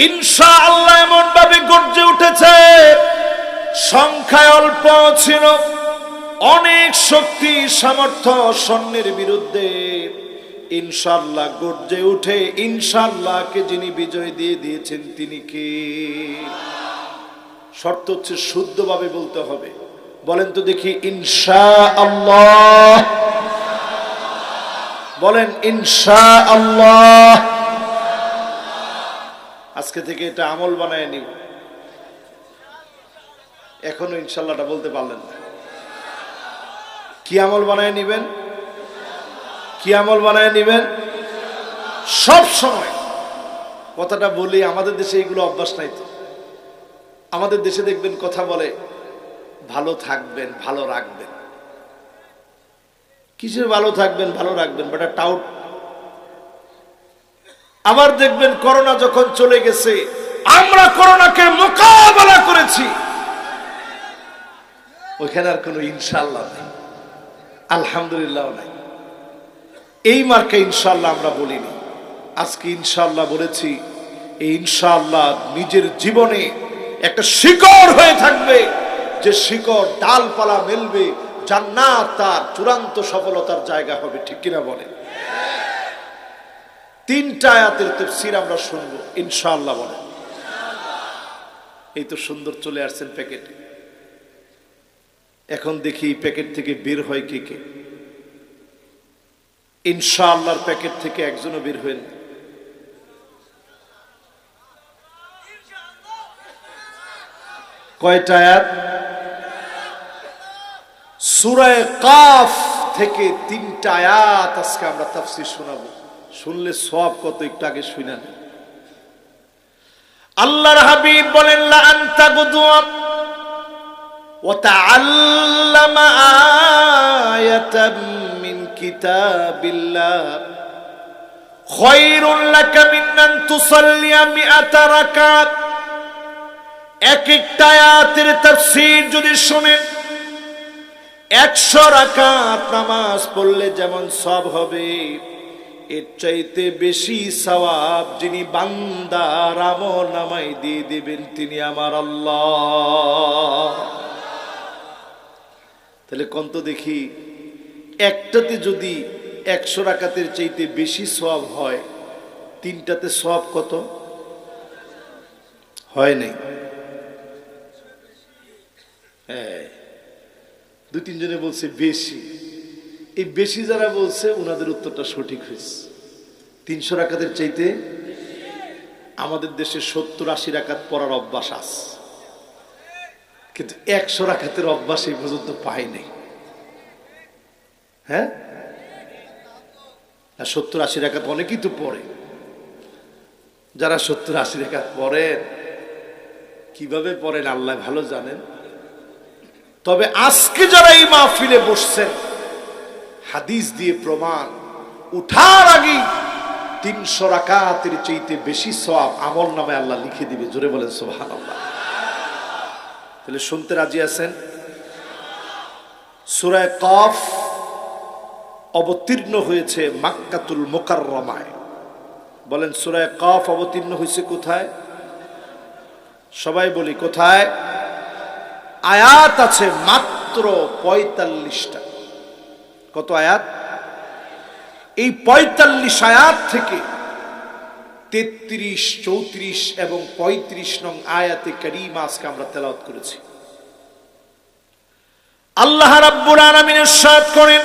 ইনশাআল্লাহ এমন ভাবে গর্জে উঠেছে, সংখ্যায় অল্প ছিল, অনেক শক্তি সামর্থ্য সৈন্যের বিরুদ্ধে ইনশাআল্লাহ গর্জে উঠে ইনশাআল্লাহকে যিনি বিজয় দিয়ে দিয়েছেন তিনি কে? শর্ত হচ্ছে শুদ্ধভাবে বলতে হবে। বলেন তো দেখি ইনশাআল্লাহ। বলেন ইনশাআল্লাহ। আজকে থেকে এটা আমল বানায় নিব। এখনো ইনশাআল্লাহটা বলতে পারলেন না। কি আমল বানায় নিবেন? কি আমল বানায় নিবেন? সব সময় কথাটা বলি, আমাদের দেশে এগুলো অভ্যাস নাই তো। আমাদের দেশে দেখবেন কথা বলে ভালো থাকবেন, ভালো রাখবেন। কিসের ভালো থাকবেন, ভালো রাখবেন, বেটা টাউট। আবার দেখবেন করোনা যখন চলে গেছে, আমরা করোনাকে মোকাবেলা করেছি, ওইখানে আর কোনো ইনশাআল্লাহ নেই, আলহামদুলিল্লাহ নাই। এই মার্কে ইনশাআল্লাহ আমরা বলিনি, আজকে ইনশাআল্লাহ বলেছি। এই ইনশাআল্লাহ নিজের জীবনে একটা শিকড় হয়ে থাকবে, যে শিকড় ডালপালা মেলবে, জান্নাত তার চূড়ান্ত সফলতার জায়গা হবে। ঠিক কিনা বলে? তিনটা আয়াতের তাফসীর আমরা শুনবো ইনশাআল্লাহ। বলে এই তো সুন্দর চলে আসছেন প্যাকেটে। এখন দেখি প্যাকেট থেকে বের হয় কে কে। ইনশাআল্লাহর প্যাকেট থেকে একজনও বের হয়েন। কয়টা আয়াত? সূরা কাফ থেকে তিনটা আয়াত আজকে আমরা তাফসীর শোনাবো। শুনলে সওয়াব কত, একটু আগে শুনেন। আল্লাহর হাবিব বলেন, লা আনতা গুদুয়া ওয়া তাআল্লামা আয়াতাম মিন কিতাবিল্লাহ খায়রুল লাকা মিন আন তুসাল্লিয়া মিআতা রাকাত। এক একটা আয়াতের তাফসীর যদি শুনেন, 100 রাকাত নামাজ পড়লে যেমন সওয়াব হবে, এর চাইতে বেশি সওয়াব যিনি বান্দার আমলনামায় দিয়ে দিবেন তিনি আমার আল্লাহ। তাহলে কোন তো দেখি, একটাতে যদি 100 রাকাতের চাইতে বেশি সওয়াব হয়, তিনটাতে সওয়াব কত হয়? নাই? হ্যাঁ, দুই তিনজনে বলছে বেশি। এই বেশি যারা বলছে ওনাদের উত্তরটা সঠিক হয়েছে। 300 রাকাতের চাইতে আমাদের দেশে 70-80 রাকাত পড়ার অভ্যাস আছে, কিন্তু 100 রাকাতের অভ্যাস এই পর্যন্ত পাই নাই। হ্যাঁ, 70-80 রাকাত অনেকেই তো পড়ে। যারা 70-80 রাকাত পড়েন, কিভাবে পড়েন আল্লাহ ভালো জানেন। তবে আজকে যারা এই মাহফিলে বসছেন, হাদিস দিয়ে প্রমাণ, উঠার আগে 300 রাকাতের চাইতে বেশি সওয়াব আমলনামায় আল্লাহ লিখে দিবে। জোরে বলেন সুবহানাল্লাহ। তাহলে শুনতে রাজি আছেন? সূরা কাফ অবতীর্ণ হয়েছে মক্কাতুল মুকাররমায়। বলেন সূরা কাফ অবতীর্ণ হয়েছে কোথায়? সবাই বলি কোথায়? আয়াত আছে মাত্র 45টা। কত আয়াত? এই 45 আয়াত থেকে 33, 34 এবং 35 নং আয়াতে কারীমা আজকে আমরা তেলাওয়াত করেছি। আল্লাহ রাব্বুল আলামিন ইরশাদ করেন,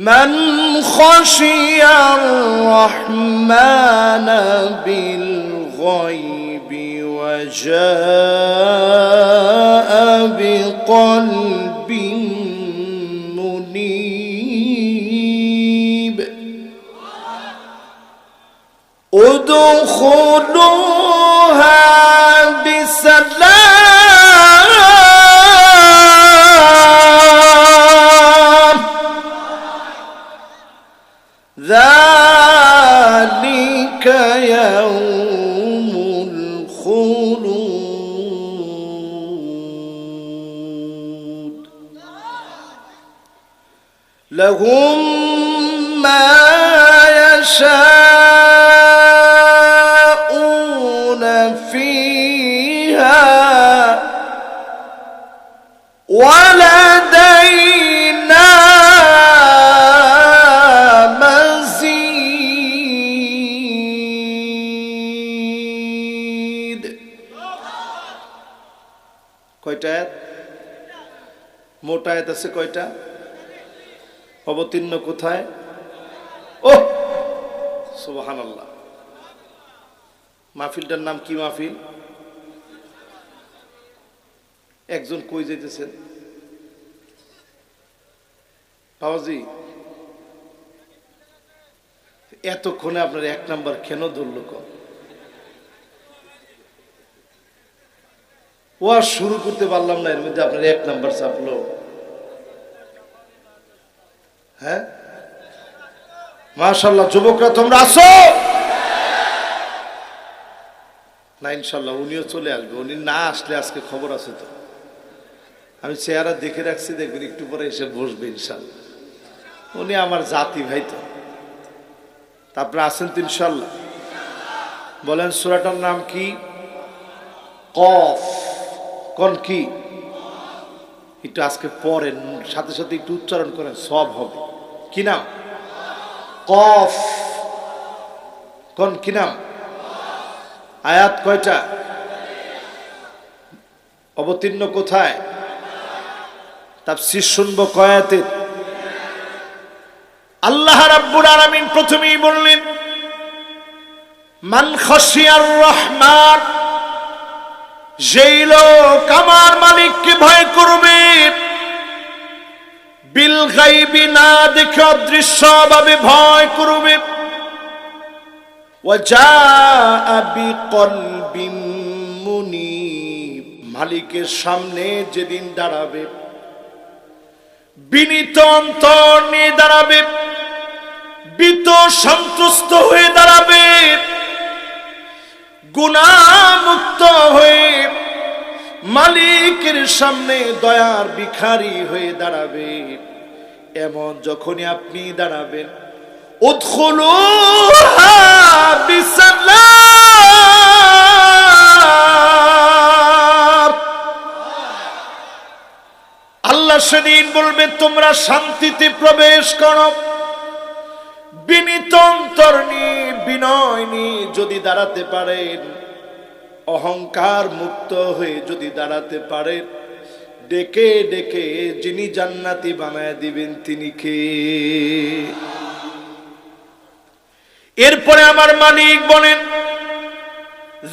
মান খাশিয়ার রাহমানা বিল গায়বি ওয়া জাআ বিকলবিন মুনীব উদখুলুহা বিসালাম যালিকা ইয়াউমুল খুলুদ লাহুম মা ইয়াশাউনা ফিহা ওয়া লাদাইনা মাযীদ। কয়টা আয়াত? মোট আয়াত আছে কয়টা? অবতীর্ণ কোথায়? ও সুবহানাল্লাহ। মাহফিলটার নাম কি মাহফিল? একজন কই যাইতেছেন? বাবাজি এতক্ষণে আপনার 1 নাম্বার কেন ধরলো কম? ও আর শুরু করতে পারলাম না, এর মধ্যে আপনার 1 নাম্বার চাপলো। হ্যাঁ, মাশাআল্লাহ। যুবকরা তোমরা আসো না? ইনশাল্লাহ উনিও চলে আসবে। উনি না আসলে আজকে খবর আছে তো। আমি চেহারা দেখে রাখছি, দেখবেন একটু পরে এসে বসবে ইনশাল্লাহ। উনি আমার জাতি ভাই তো। তারপরে আসেন তো ইনশাল্লাহ। বলেন সূরাটার নাম কি? কফ। কোন কি? একটু আজকে পড়েন, সাথে সাথে একটু উচ্চারণ করেন, সব হবে। কি নাম? কফ। কোন কি নাম? আয়াত কয়টা? অবতীর্ণ কোথায়? তাফসীর শুনবো কয়াতে? আল্লাহ রাব্বুল আলামিন প্রথমেই বললেন মান খাশিয়ার রহমান, যেই লোক আমার মালিককে ভয় করবে, বিল গায়বি, না দেখে অদৃশ্যভাবে ভয় করবে, ওয়া জাআ বিকলবিন মুনীব, মালিকের সামনে যেদিন দাঁড়াবে বিনীত অন্তর নিয়ে দাঁড়াবে, ভীত সন্ত্রস্ত হয়ে দাঁড়াবে, গুনাহমুক্ত হয়ে মালিকের সামনে দয়ার ভিখারি হয়ে দাঁড়াবে, এমন যখনই আপনি দাঁড়াবেন, উদখুলুহা বিসালাম, আল্লাহ সেদিন বলবে তোমরা শান্তিতে প্রবেশ করো। বিনীত অন্তর নিয়ে, বিনয় নিয়ে যদি দাঁড়াতে পারেন, অহংকার মুক্ত হয়ে যদি দাঁড়াতে পারেন, ডেকে ডেকে যিনি জান্নাতি বানায় দিবেন তিনি কে? এরপরে আমার মালিক বলেন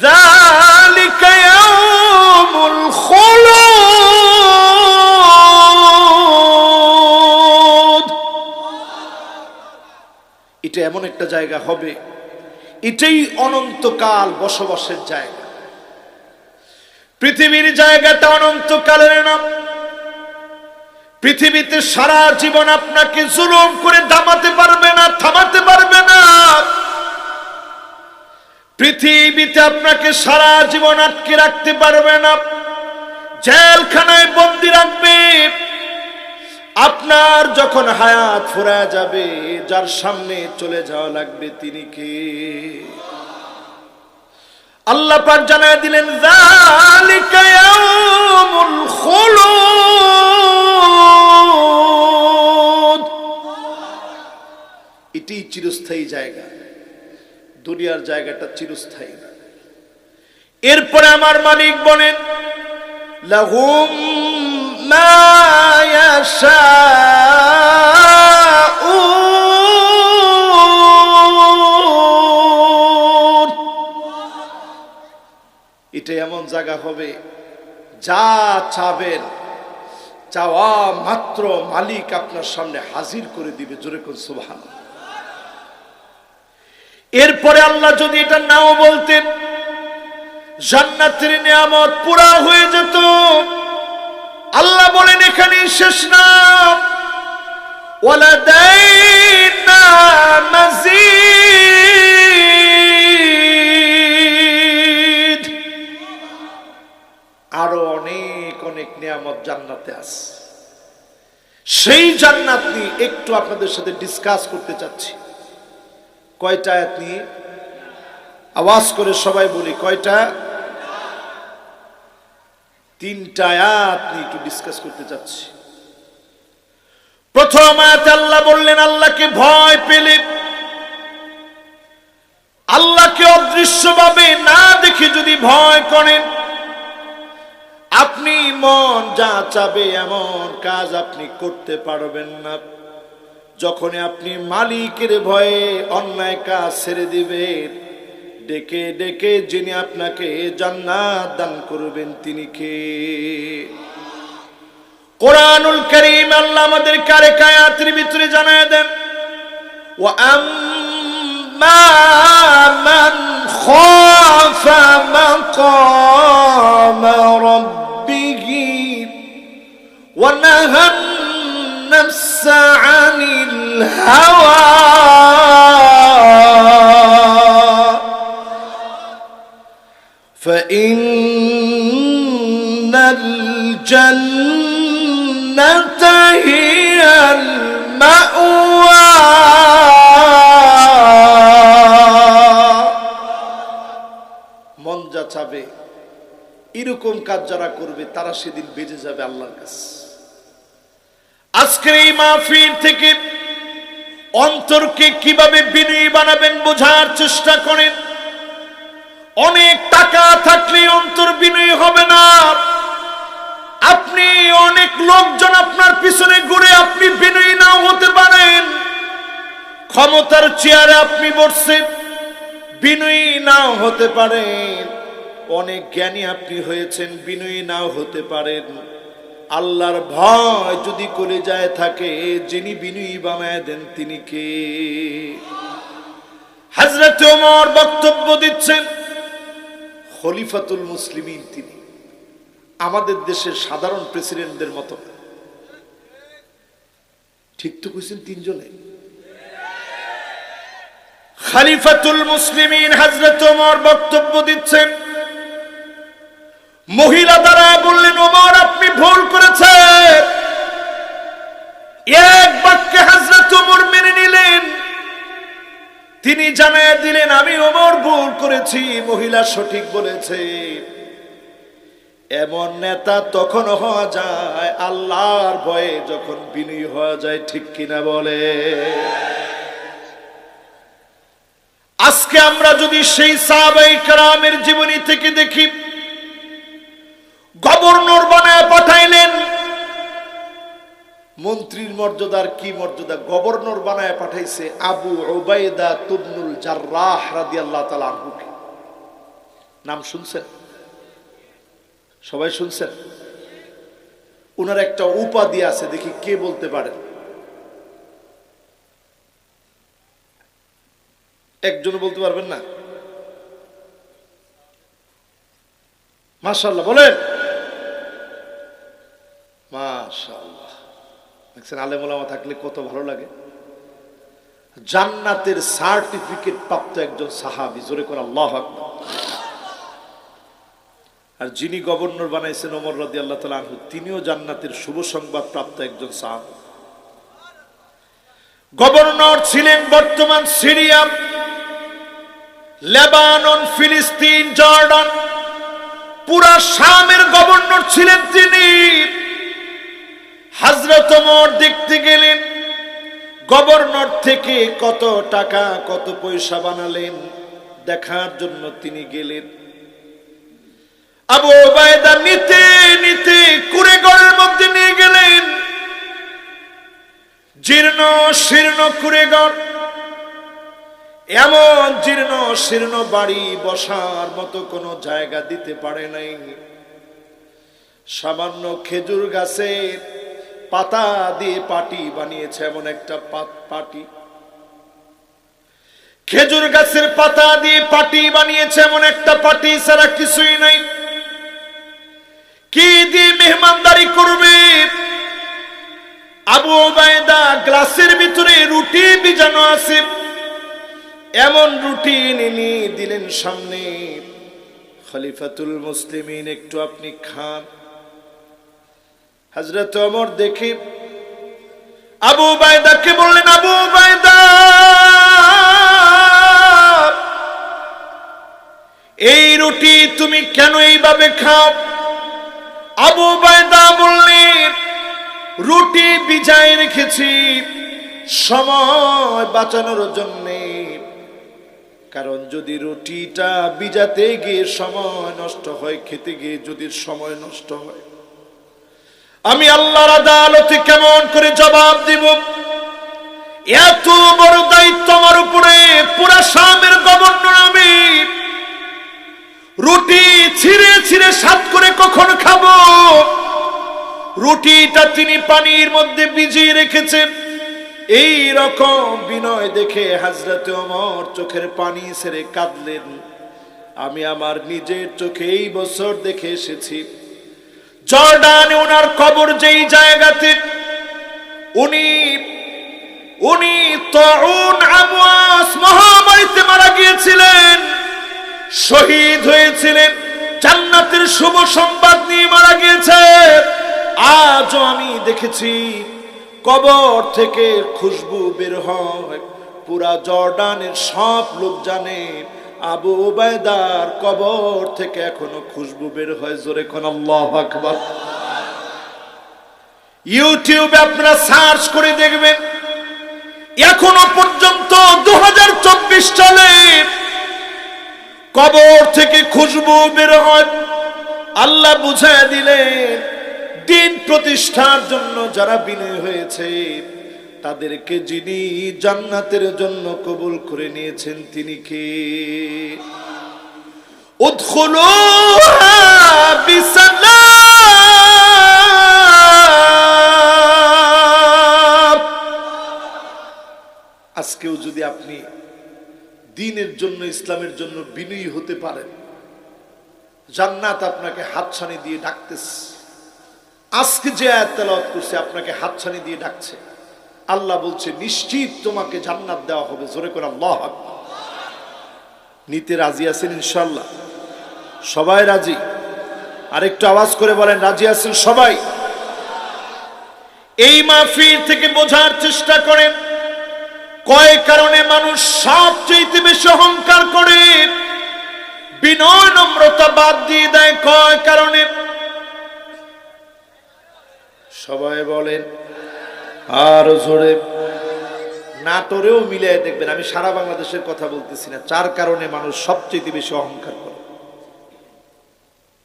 যালিকা ইয়াউমুল খুলুদ, এটা এমন একটা জায়গা হবে, এটাই অনন্তকাল বসবাসের জায়গা। পৃথিবীর জায়গাটা অনন্তকালের নাম। পৃথিবীতে সারা জীবন আপনাকে জুলুম করে দামাতে পারবে না, থামাতে পারবে না। পৃথিবীতে আপনাকে সারা জীবন আটকে রাখতে পারবে না, জেলখানায় বন্দী রাখবে। আপনার যখন হায়াত ফুরায় যাবে, যার সামনে চলে যাওয়া লাগবে তিনি কে? আল্লাহ পাক জানায় দিলেন যালিকা ইয়াউমুল খুলুদ, এটি চিরস্থায়ী জায়গা। দুনিয়ার জায়গাটা চিরস্থায়ী না। এরপরে আমার মালিক বলেন লাহুম মা ইয়াশাউন, এটা এমন জায়গা হবে যা চাবেন চাওয়া মাত্র মালিক আপনার সামনে হাজির করে দিবে। জোরে কোন সুবহানাল্লাহ। এরপরে আল্লাহ যদি এটা নাও বলতেন, জান্নাতের নিয়ামত পুরা হয়ে যেত। আল্লাহ বলেন এখানেই শেষ না, ওয়ালাদাইনা মাজিদ, আরো অনেক অনেক নিয়ামত জান্নাতে আছে। সেই জান্নাত নিয়ে একটু আপনাদের সাথে ডিসকাস করতে চাচ্ছি। কয়টা আয়াত নিয়ে? আওয়াজ করে সবাই বলি কয়টা? 3টা আয়াত নিয়ে একটু ডিসকাস করতে চাচ্ছি। প্রথম আয়াতে আল্লাহ বললেন আল্লাহকে ভয় পেলে, আল্লাহকে অদৃশ্যভাবে না দেখে যদি ভয় করেন, আপনি মন যা চাবে এমন কাজ আপনি করতে পারবেন না। যখনই আপনি মালিকের ভয়ে অন্যায় কাজ ছেড়ে দিবেন, ডেকে ডেকে যিনি আপনাকে জান্নাত দান করবেন তিনি কে? কোরআনুল কারীম আল্লাহ আমাদের আরেক আয়াতের ভিতরে জানায় দেন ওয়া من خاف مقام ربه ونهى النفس عن الهوى فإن الجنة هي المأوى মন যা চাবে এরকম কাজ যারা করবে তারা সেদিন বেঁচে যাবে আল্লাহর কাছে। আজকের এই মাহফিল থেকে অন্তরকে কিভাবে বিনয়ী বানাবেন বোঝার চেষ্টা করেন। অনেক টাকা থাকলে অন্তর বিনয়ী হবে না। আপনি অনেক লোকজন আপনার পিছনে ঘুরে আপনি বিনয়ী নাও হতে পারেন। ক্ষমতার চেয়ারে আপনি বসছেন, বিনয়ী নাও হতে পারেন। অনেক জ্ঞানী আপনি হয়েছেন, বিনয়ী নাও হতে পারেন। আল্লাহর ভয় যদি কলিজায় থাকে, যিনি বিনয়ী বানায় দেন তিনি কে? হযরত ওমর বক্তব্য দিচ্ছেন, খলিফাতুল মুসলিমিন তিনি, আমাদের দেশের সাধারণ প্রেসিডেন্টদের মতো। ঠিক তো কইছেন তিনজনে। খলিফাতুল মুসলিমিন হযরত ওমর বক্তব্য দিচ্ছেন। মহিলা দ্বারা বললেন, ওমর আপনি ভুল করেছেন। এক বাক্যে হযরত ওমর মেনে নিলেন। তিনি জানায় দিলেন, আমি ওমর ভুল করেছি, মহিলা সঠিক বলেছে। এমন নেতা তখন হওয়া যায় আল্লাহর ভয়ে যখন বিনয়ী হওয়া যায়। ঠিক কিনা বলে? আজকে আমরা যদি সেই সাহাবায়ে কেরামের জীবনী থেকে দেখি, গভর্নর বানায় পাঠাইলেন। মন্ত্রীর মর্যাদার কি মর্যাদা, গভর্নর বানায় পাঠাইছে আবু উবাইদা ইবনুল জাররাহ রাদিয়াল্লাহু তাআলা আনহু। নাম শুনছেন? সবাই শুনছেন? ওনার একটা উপাধি আছে, দেখি কে বলতে পারেন। একজন বলতে পারবেন না? মাশাআল্লাহ বলেন। মাশাআল্লাহ। দেখছেন, আলেম ওলামা থাকলে কত ভালো লাগে। জান্নাতের সার্টিফিকেট প্রাপ্ত একজন সাহাবী, জোরে করে আল্লাহু আকবার। আর যিনি গভর্নর বানাইছেন ওমর রাদিয়াল্লাহু তাআলা আনহু, তিনিও জান্নাতের শুভ সংবাদ প্রাপ্ত একজন সাহাবী। গভর্নর ছিলেন বর্তমান সিরিয়া, লেবানন, ফিলিস্তিন, জর্ডান, পুরা শামের গভর্নর ছিলেন তিনি। হযরত ওমর দেখতে গেলেন গভর্নর থেকে কত টাকা কত পয়সা বানালেন, দেখার জন্য তিনি গেলেন। আবু উবাইদা নিতে নিতে কুঁড়েঘরের মধ্যে নিয়ে গেলেন। জীর্ণ শীর্ণ কুঁড়েঘর, এমন জীর্ণ শীর্ণ বাড়ি, বসার মতো কোনো জায়গা দিতে পারে নাই। সামান্য খেজুর গাছের পাতা দিয়ে পাটি বানিয়েছে, এমন একটা পাটি। খেজুর গাছের পাতা দিয়ে পাটি বানিয়েছে, এমন একটা পাটি ছাড়া কিছুই নাই। কি দিয়ে মেহমানদারি করবে? আবু উবাইদা গ্লাসের ভিতরে রুটি ভিজানো আছে, এমন রুটি এনে দিলেন সামনে। খলিফাতুল মুসলিমিন, একটু আপনি খান। হযরত ওমর দেখে আবু উবাইদাকে বললেন, আবু উবাইদা এই রুটি তুমি কেন এইভাবে খাও? আবু উবাইদা বললেন, রুটি ভিজায় রেখেছি সময় বাঁচানোর জন্যে। কারণ যদি রুটিটা ভিজাতে গিয়ে সময় নষ্ট হয়, খেতে গিয়ে যদি সময় নষ্ট হয়, আমি আল্লাহর আদালতে কেমন করে জবাব দিব? এত বড় দায়িত্ব আমার উপরে, পুরা শামের গভর্নর আমি। রুটি ছিঁড়ে ছিঁড়ে সাত করে কখন খাবো? রুটিটা তিনি পানির মধ্যে ভিজিয়ে রেখেছেন। এই রকম বিনয় দেখে হযরতে ওমর চোখের পানি ছেড়ে কাঁদলেন। আমি আমার নিজের চোখে এই বছর দেখে এসেছি, জর্ডানে ওনার কবর যেই জায়গাতে উনি তাউন আমওয়াস মহামারীতে মারা গিয়েছিলেন, শহীদ হয়েছিলেন, জান্নাতের শুভ সংবাদ নিয়ে মারা গিয়েছে। আজও আমি দেখেছি কবর থেকে খুশবু বের হয়, পুরা জর্ডানের সব লোক জানে আবু উবায়দার কবর থেকে এখনো খুশবু বের হয়। জোরে কোন আল্লাহু আকবার। ইউটিউবে আপনারা সার্চ করে দেখবেন, এখনো পর্যন্ত 2024 সালে কবর থেকে খুশবু বের হয়। আল্লাহ বুঝায় দিলেন দিন প্রতিষ্ঠার জন্য যারা বিনয় হয়েছে তাদেরকে যিনি জান্নাতের জন্য কবুল করে নিয়েছেন তিনি কে? উদখুলুহা বিসালাম। আজকেও যদি আপনি দ্বীনের জন্য, ইসলামের জন্য বিনয়ী হতে পারেন, জান্নাত আপনাকে হাতছানি দিয়ে ডাকতেছে। আজকে যে আয়াত তেলাওয়াত করছে আপনাকে হাতছানি দিয়ে ডাকছে। আল্লাহ বলছে নিশ্চিত তোমাকে জান্নাত দেওয়া হবে। জোরে করে আল্লাহু আকবার। নিতে রাজি আছেন ইনশাআল্লাহ? সবাই রাজি? আরেকটু আওয়াজ করে বলেন রাজি আছেন সবাই? এই মাহফিল থেকে বোঝার চেষ্টা করেন কয় কারণে মানুষ সবচেয়ে বেশি অহংকার করে, বিনয় নম্রতা বাদ দিয়ে দেয়। কয় কারণে? সবাই বলেন আর জোরে। নাটোরেও মিলিয়ে দেখবেন, আমি সারা বাংলাদেশের কথা বলতেছি না। 4 কারণে মানুষ সবচেয়ে বেশি অহংকার করে,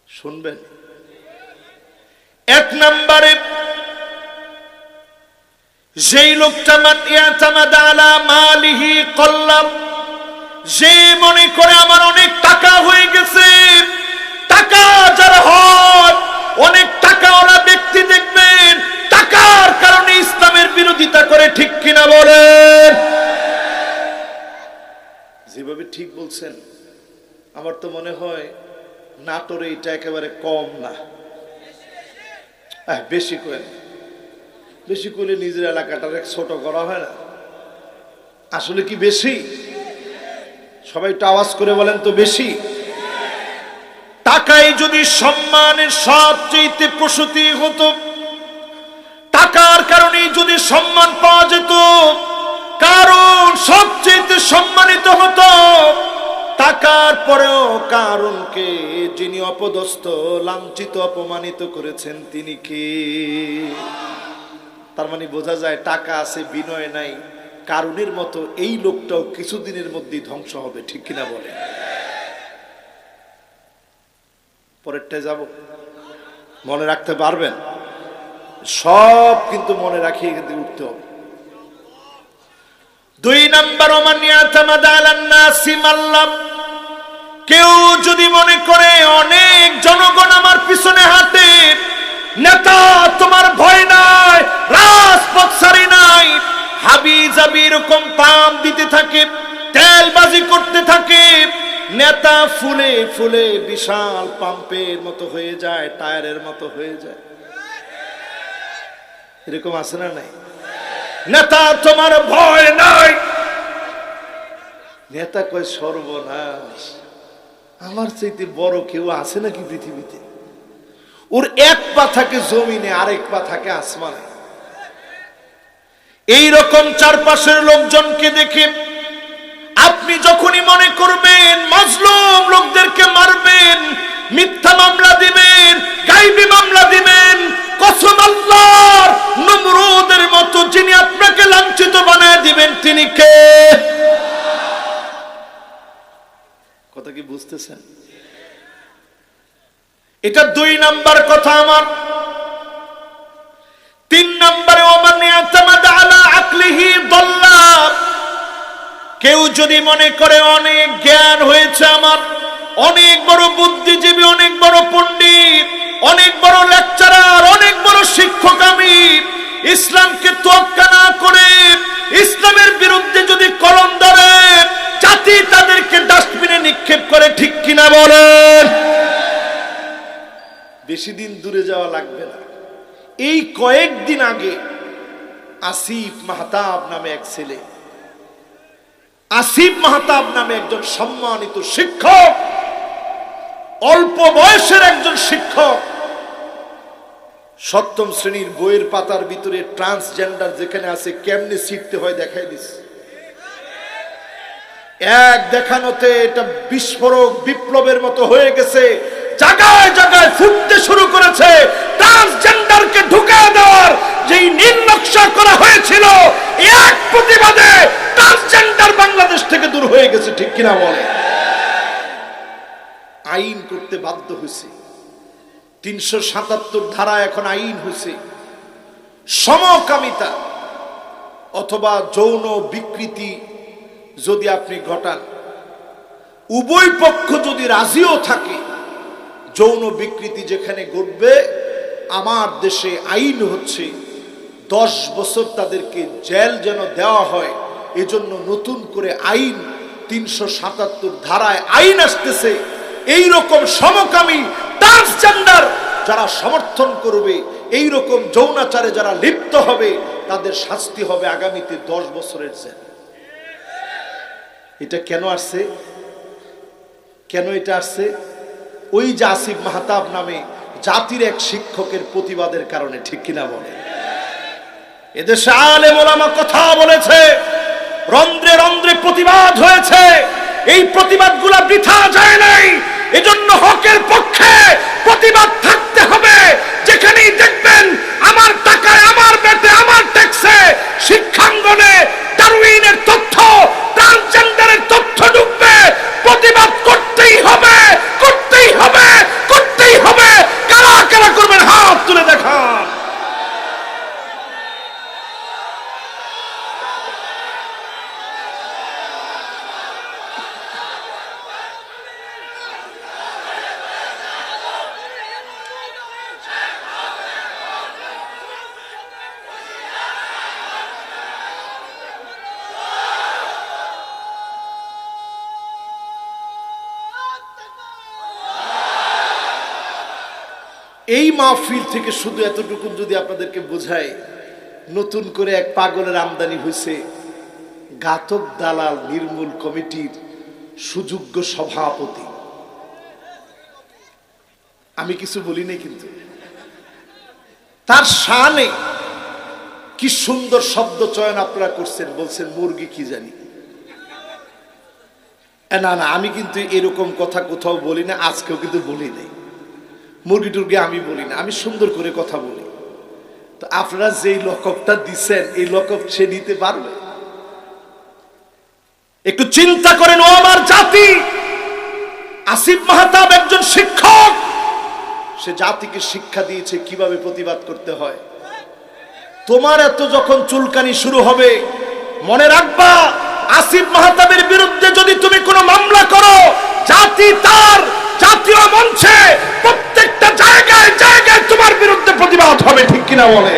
শুনবেন। 1 নম্বরে যেই লোকটা ইয়াতামাদা আলা মালিহি কল্লাম, যে মনে করে আমার অনেক টাকা হয়ে গেছে। টাকা যারা হয়, অনেক টাকাওয়ালা ব্যক্তি দেখবেন টাকার কারণে ইসলামের বিরোধিতা করে, ঠিক কিনা বলেন? যেভাবে ঠিক বলছেন, আমার তো মনে হয় নাটোরে এটা একেবারে কম না। বেশি করে, বেশি করে নিজের এলাকাটার ছোট করা হয় না? আসলে কি বেশি? সবাই একটু আওয়াজ করে বলেন তো বেশি? টাকাই যদি সম্মানের সবচেয়ে প্রসূতি হতো, টাকার কারণেই যদি সম্মান পাওয়া যেত, কারণ সবচেয়ে সম্মানিত হতো, টাকার পরেও কারণকে যিনি অপদস্থ, লাঞ্ছিত, অপমানিত করেছেন তিনি কে? তার মানে বোঝা যায় টাকা আছে বিনয় নাই। কারণের মতো এই লোকটাও কিছুদিনের মধ্যেই ধ্বংস হবে, ঠিক কিনা বলে? পরেরটায় যাব, মনে রাখতে পারবেন? সব কিন্তু মনে রাখিয়ে কিন্তু উঠতে হবে। 2 নম্বর, ওমান ইয়াতামাদা আলান নাসি মাল্লাম। কেউ যদি মনে করে অনেক জনগণ আমার পিছনে হাঁটে, নেতা তোমার ভয় নাই, রাজপথ সারি নাই, হাবি জাবি এরকম পাম দিতে থাকে, তেলবাজি করতে থাকে, নেতা ফুলে ফুলে বিশাল পাম্পের মতো হয়ে যায়, টায়ারের মতো হয়ে যায়। এরকম আছে না নাই? নেতা তোমার ভয় নাই। নেতা কয় সর্বনাশ, আমার চাইতে বড় কেউ আছে নাকি পৃথিবীতে? ওর 1 পা থাকে জমিনে, আরেক পা থাকে আসমানে। এইরকম চারপাশের লোকজনকে দেখে আপনি যখনই মনে করবেন মাজলুম লোকদেরকে মারবেন, মিথ্যা মামলা দিবেন, গায়বী মামলা দিবেন, কসম আল্লাহর, নমরুদের মতো যিনি আপনাকে লাঞ্ছিত বানায় দিবেন তিনি কে? কথা কি বুঝতেছেন? এটা 2 নাম্বার কথা আমার। 3 নম্বরে, ওমান ইয়াতামাদা আলা আকলিহি দাল্লা। কেউ যদি মনে করে অনেক জ্ঞান হয়েছে আমার, অনেক বড় বুদ্ধিজীবী, অনেক বড় পণ্ডিত, অনেক বড় লেকচারার, অনেক বড় শিক্ষক আমি, ইসলামকে তোয়াক্কা না করে ইসলামের বিরুদ্ধে যদি কলম ধরে জাতি তাদেরকে ডাস্টবিনে নিক্ষেপ করে, ঠিক কিনা বলেন? বেশি দিন দূরে যাওয়া লাগবে না। এই কয়েকদিন আগে আসিফ মাহতাব নামে এক ছেলে, আসিফ মাহতাব নামে একজন সম্মানিত শিক্ষক, অল্প বয়সের একজন শিক্ষক, সপ্তম শ্রেণীর বইয়ের পাতার ভিতরে ট্রান্সজেন্ডার যেখানে আছে কেমনে শিখতে হয় দেখাই দিস। এক দেখানোতে এটা বিস্ফোরক বিপ্লবের মতো হয়ে গেছে, জায়গায় জায়গায় ফুটতে শুরু করেছে। ট্রান্সজেন্ডারকে ঢুকে দেওয়ার যেই নীল নকশা করা হয়েছিল, এক প্রতিবাদে ট্রান্সজেন্ডার বাংলাদেশ থেকে দূর হয়ে গেছে, ঠিক কিনা বলে? আইন করতে বাধ্য হয়েছে। ৩৭৭ ধারা এখন আইন হয়েছে। সমকামিতা অথবা যৌন বিকৃতি যদি আপনি ঘটান, উভয় পক্ষ যদি রাজিও থাকে, যৌন বিকৃতি যেখানে ঘটবে, আমার দেশে আইন হচ্ছে 10 বছর তাদেরকে জেল যেন দেওয়া হয়। এজন্য নতুন করে আইন ৩৭৭ ধারায় আইন আসতেছে। এই রকম সমকামী ট্রান্সজেন্ডার যারা সমর্থন করবে, এই রকম যৌনাচারে যারা লিপ্ত হবে, তাদের শাস্তি হবে আগামীতে 10 বছরের জেল। এটা কেন আসছে? কেন এটা আসছে? ওই যে আসিফ মাহতাব নামে জাতির এক শিক্ষকের প্রতিবাদের কারণে, ঠিক কিনা বলে? এদেশে আলেম ওলামা কথা বলেছে, রন্ধ্রে রন্ধ্রে প্রতিবাদ হয়েছে। এই প্রতিবাদগুলো বৃথা যায় নাই। এজন্য হকের পক্ষে প্রতিবাদ থাকতে হবে। যেখানেই দেখবেন আমার টাকায়, আমার বেতে, আমার ট্যাক্সে শিক্ষাঙ্গনে ডারউইনের তথ্য, ট্রান্সজেন্ডারের তথ্য ঢুকবে, প্রতিবাদ করতেই হবে, করতেই হবে, করতেই হবে। কারা কারা করবেন হাত তুলে দেখান। এই মাহফিল থেকে শুধু এতটুকু যদি আপনাদেরকে বোঝায়, নতুন করে এক পাগলের আমদানি হয়েছে, ঘাতক দালাল নির্মূল কমিটির সুযোগ্য সভাপতি। আমি কিছু বলি নাই, কিন্তু তার শানে কি সুন্দর শব্দ চয়ন আপনারা করছেন। বলছেন মুরগি কি জানি। না না, আমি কিন্তু এরকম কথা কোথাও বলি না, আজকেও কিন্তু বলি নাই। মুরগি টুরগি আমি বলি না, আমি সুন্দর করে কথা বলি। তো আপনারা যেই লকবটা দিচ্ছেন, এই লকব সে নিতে পারবে? একটু চিন্তা করেন। ও আমার জাতি, আসিফ মাহতাব একজন শিক্ষক, সে জাতিকে শিক্ষা দিয়েছে কিভাবে প্রতিবাদ করতে হয়। তোমার এত যখন চুলকানি শুরু হবে, মনে রাখবা আসিফ মাহতাবের বিরুদ্ধে যদি তুমি কোনো মামলা করো, জাতি তার জাতীয় মঞ্চে প্রত্যেকটা জায়গায় জায়গায় তোমার বিরুদ্ধে প্রতিবাদ হবে, ঠিক কিনা বলে?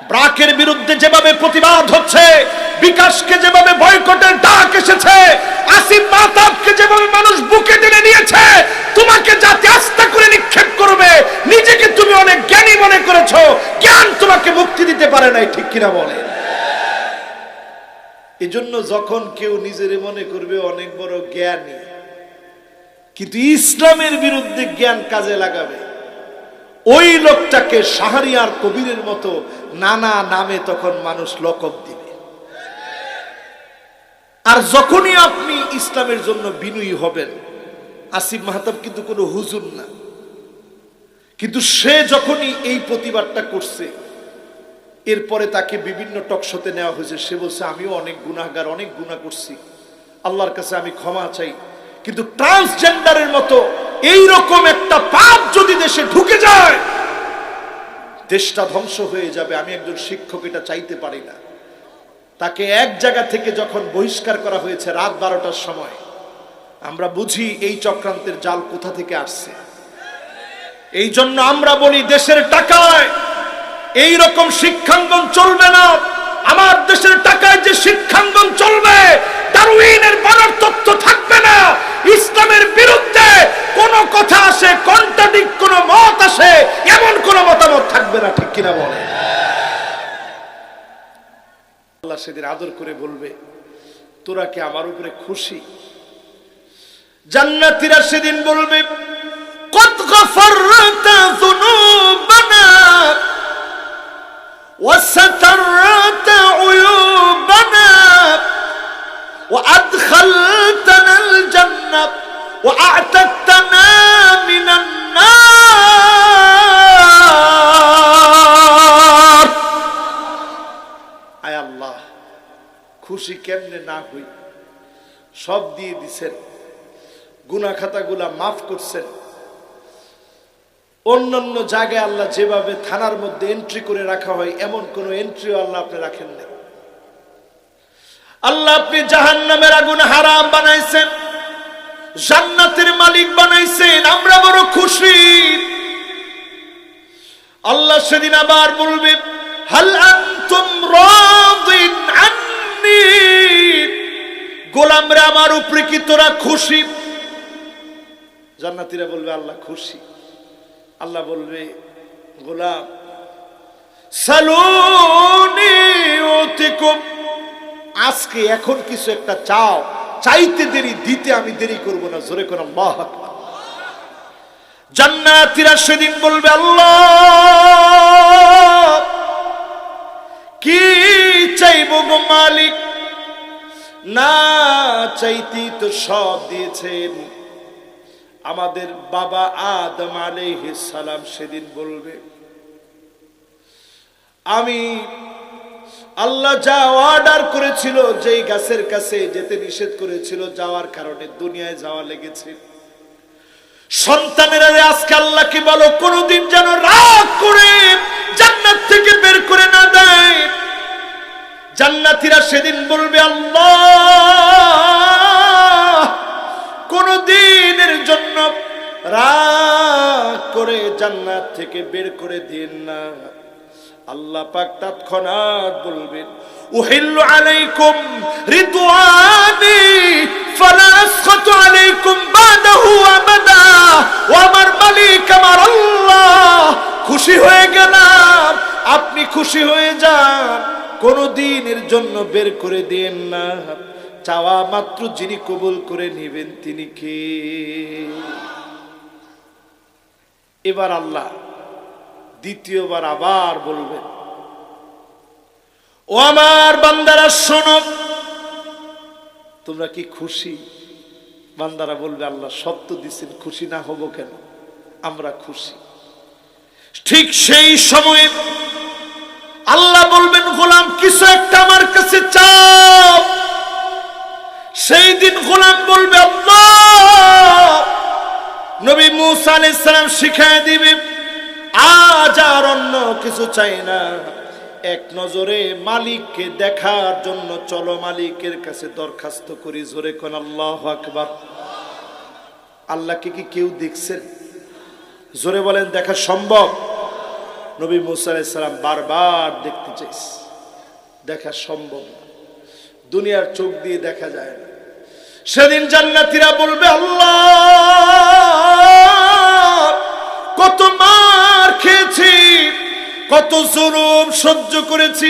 ব্রাকের বিরুদ্ধে যেভাবে প্রতিবাদ হচ্ছে, বিকাশকে যেভাবে বয়কটের ডাক এসেছে, আসিফ মাহতাবকে যেভাবে মানুষ বুকে টেনে নিয়েছে, তোমাকে জাতি আস্থা করে নিক্ষেপ করবে। নিজেকে তুমি অনেক জ্ঞানী মনে করেছো, জ্ঞান তোমাকে মুক্তি দিতে পারে নাই, ঠিক কিনা বলে? এজন্য যখন কেউ নিজের মনে করবে অনেক বড় জ্ঞানী, কিন্তু ইসলামের বিরুদ্ধে জ্ঞান কাজে লাগাবে, ওই লোকটাকে শাহরিয়ার কবিরের মতো নানা নামে তখন মানুষ লকব দিবে। আর যখনই আপনি ইসলামের জন্য বিনয়ী হবেন, আসিফ মাহতাব কিন্তু কোনো হুজুর না, কিন্তু সে যখনই এই প্রতিবাদটা করছে, এরপরে তাকে বিভিন্ন টকশোতে নেওয়া হয়েছে। সে বলছে আমিও অনেক গুনাহগার, অনেক গুনাহ করছি, আল্লাহর কাছে আমি ক্ষমা চাই। কিন্তু ট্রান্সজেন্ডারের মতো এইরকম একটা পাপ যদি দেশে ঢুকে যায়, দেশটা ধ্বংস হয়ে যাবে। আমি একজন শিক্ষক, এটা চাইতে পারি না। তাকে এক জায়গা থেকে যখন বহিষ্কার করা হয়েছে রাত 12টার সময়, আমরা বুঝি এই চক্রান্তের জাল কোথা থেকে আসছে। এই জন্য আমরা বলি দেশের টাকায় এই রকম শিক্ষাঙ্গন চলবে না। আমার দেশের টাকায় যে শিক্ষাঙ্গন চলবে, ডারউইনের বানার তত্ত্ব থাকবে না, ইসলামের বিরুদ্ধে কোন কথা আসে, কন্ট্রাডিক্ট কোন মত আসে, এমন কোন মতামত থাকবে না। ঠিক কিনা বলে? আল্লাহ সেদিন আদর করে বলবে, তোরা কি আমার উপরে খুশি? জান্নাতীরা সেদিন বলবে, কদ গফরতা যুনুবানা ওয়া সাতারতা উয়ুবানা ওয়া আদখালতানাল জান্নাহ ওয়া আ'তাকতানা মিনান নার। আয় আল্লাহ, খুশি কেমনে না হই? সব দিয়ে দিছেন, গুনাহ খাতাগুলা মাফ করছেন। অন্যান্য জায়গায় আল্লাহ যেভাবে থানার মধ্যে এন্ট্রি করে রাখা হয়, এমন কোন এন্ট্রিও আল্লাহ আপনি রাখেন না। আল্লাহ আপনি জাহান্নামের আগুন হারাম বানাইছেন, জান্নাতের মালিক বানাইছেন। আমরা বড় খুশি। আল্লাহ সেদিন আবার বলবে, হাল আনতুম রাদিন আন্নি, গোলামরা আমার উপরে কি তোরা খুশি? জান্নাতীরা বলবে, আল্লাহ খুশি। আল্লাহ বলবে, গোলাম সালুনি উতিকুম, আজকে এখন কিছু একটা চাও, চাইতে দেরি, দিতে আমি দেরি করব না। জোরে কোন আল্লাহু আকবার। জান্নাতীরা সেদিন বলবে, আল্লাহ কি চাইবো গো মালিক? না চাইতি তো সব দিয়েছেন। আমাদের বাবা আদম আলাইহিস সালাম সেদিন বলবে, আমি আল্লাহ যা অর্ডার করেছিল, যেই গাছের কাছে যেতে নিষেধ করেছিল, যাওয়ার কারণে দুনিয়ায় যাওয়া লেগেছে। সন্তানেরা আজকে আল্লাহকে বলো, কোনদিন যেন রাগ করে জান্নাত থেকে বের করে না দেয়। জান্নাতীরা সেদিন বলবে, আল্লাহ কোনদিনের জন্য রাগ করে জান্নাত থেকে বের করে দিন না। আল্লাহ পাক তৎক্ষণাৎ বলবেন, উহিল্লু আলাইকুম রিদওয়ানি ফালা আসখাতু আলাইকুম বাদাহু আবাদা। ও আমার মালিক, আমার আল্লাহ, খুশি হয়ে গেলাম, আপনি খুশি হয়ে যান, কোনদিনের জন্য বের করে দেন না। চাওয়া মাত্র যিনি কবুল করে নেবেন তিনি কে? এবার আল্লাহ দ্বিতীয়বার আবার বলবেন, ও আমার বান্দারা শোনো, তোমরা কি খুশি? বান্দারা বলবে, আল্লাহ সত্য দিচ্ছেন, খুশি না হব কেন? আমরা খুশি। ঠিক সেই সময়ে আল্লাহ বলবেন, গোলাম কিছু একটা আমার কাছে চাও। সেই দিন গোলাম বলবে, আল্লাহ, নবী মুসা আলাইহিস সালাম শিখায় দিবে, আজ আর অন্য কিছু চাই না, এক নজরে মালিককে দেখার জন্য চলো মালিকের কাছে দরখাস্ত করি। জোরে কোন আল্লাহু আকবার। আল্লাহকে কি কেউ দেখছেন? জোরে বলেন, দেখা সম্ভব? নবী মুসা আলাইহিস সালাম বারবার দেখতে চাইছে, দেখা সম্ভব না, দুনিয়ার চোখ দিয়ে দেখা যায় না। সেদিন জান্নাতীরা বলবে, আল্লাহ কত মার খেয়েছি, কত জুলুম সহ্য করেছি,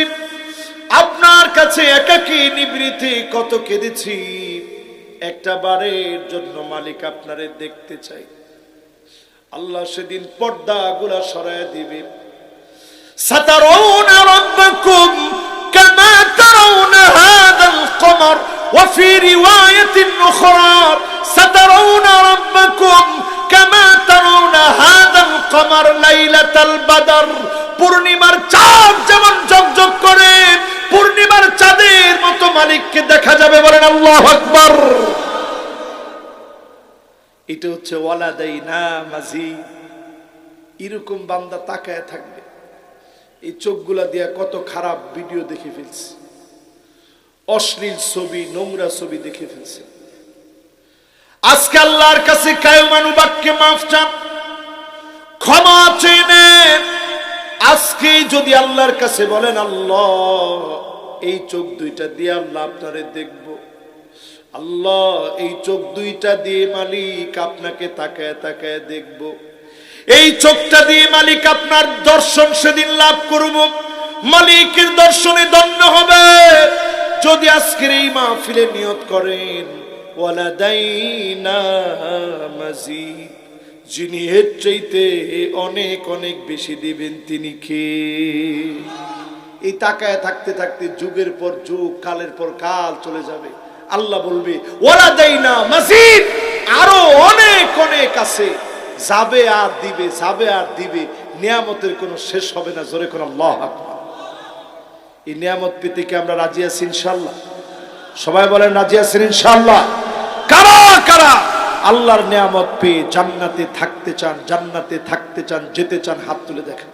আপনার কাছে একাকী নিবৃতে কত কেঁদেছি, একটা বারের জন্য মালিক আপনারে দেখতে চাই। আল্লাহ সেদিন পর্দাগুলা সরায় দিবে। সাতারাউনা রাব্বাকুম কামা তারাউনা হাযাল কমর ওয়া ফি রিওয়ায়াতিন উখরা সাতারাউনা রাব্বাকুম কামা তারাউনা হাযাল কমর লাইলাতাল বদর। পূর্ণিমার চাঁদ যেমন ঝকঝক করে, পূর্ণিমার চাঁদের মতো মালিককে দেখা যাবে। বলেন আল্লাহু আকবার। এটা হচ্ছে ওয়ালাদাইনা মাজিদ। এরকম বান্দা তাকায় থাকবে, এই চোখগুলা দিয়া কত খারাপ ভিডিও দেখে ফেলছে, অশ্লীল ছবি, নোংরা ছবি দেখে ফেলছে। আজকে আল্লাহর কাছে কায়মানু বাক্যে মাফ চান, ক্ষমা চেয়ে নেন। আজকে যদি আল্লাহর কাছে বলেন, আল্লাহ এই চোখ দুইটা দিয়ে আল্লাহ আপনারে দেখব। আল্লাহ এই চোখ দুইটা দিয়ে মালিক আপনাকে তাকায় তাকায় দেখব। এই চোখটা দিয়ে মালিক আপনার দর্শন সেদিন লাভ করব। মালিকের দর্শনে ধন্য হবে যদি আজকের এই মাহফিলে নিয়ত করেন ওয়ালাদাইনা মাজিদ, যিনি এর চাইতে অনেক অনেক বেশি দিবেন তিনি কে? এই তাকায় থাকতে থাকতে যুগের পর যুগ, কালের পর কাল চলে যাবে। আল্লাহ বলবে ওয়ালাদাইনা মাজিদ, আরো অনেক অনেক আছে, যাবে আর দিবে, যাবে আর দিবে। নিয়ামতের কোনো শেষ হবে না। জোরে কোন আল্লাহু আকবার। এই নিয়ামত পেতে কি আমরা রাজি আছি ইনশাআল্লাহ? সবাই বলেন রাজি আছেন ইনশাআল্লাহ? কারা কারা আল্লাহর নিয়ামত পেয়ে জান্নাতে থাকতে চান, জান্নাতে থাকতে চান, যেতে চান? হাত তুলে দেখেন।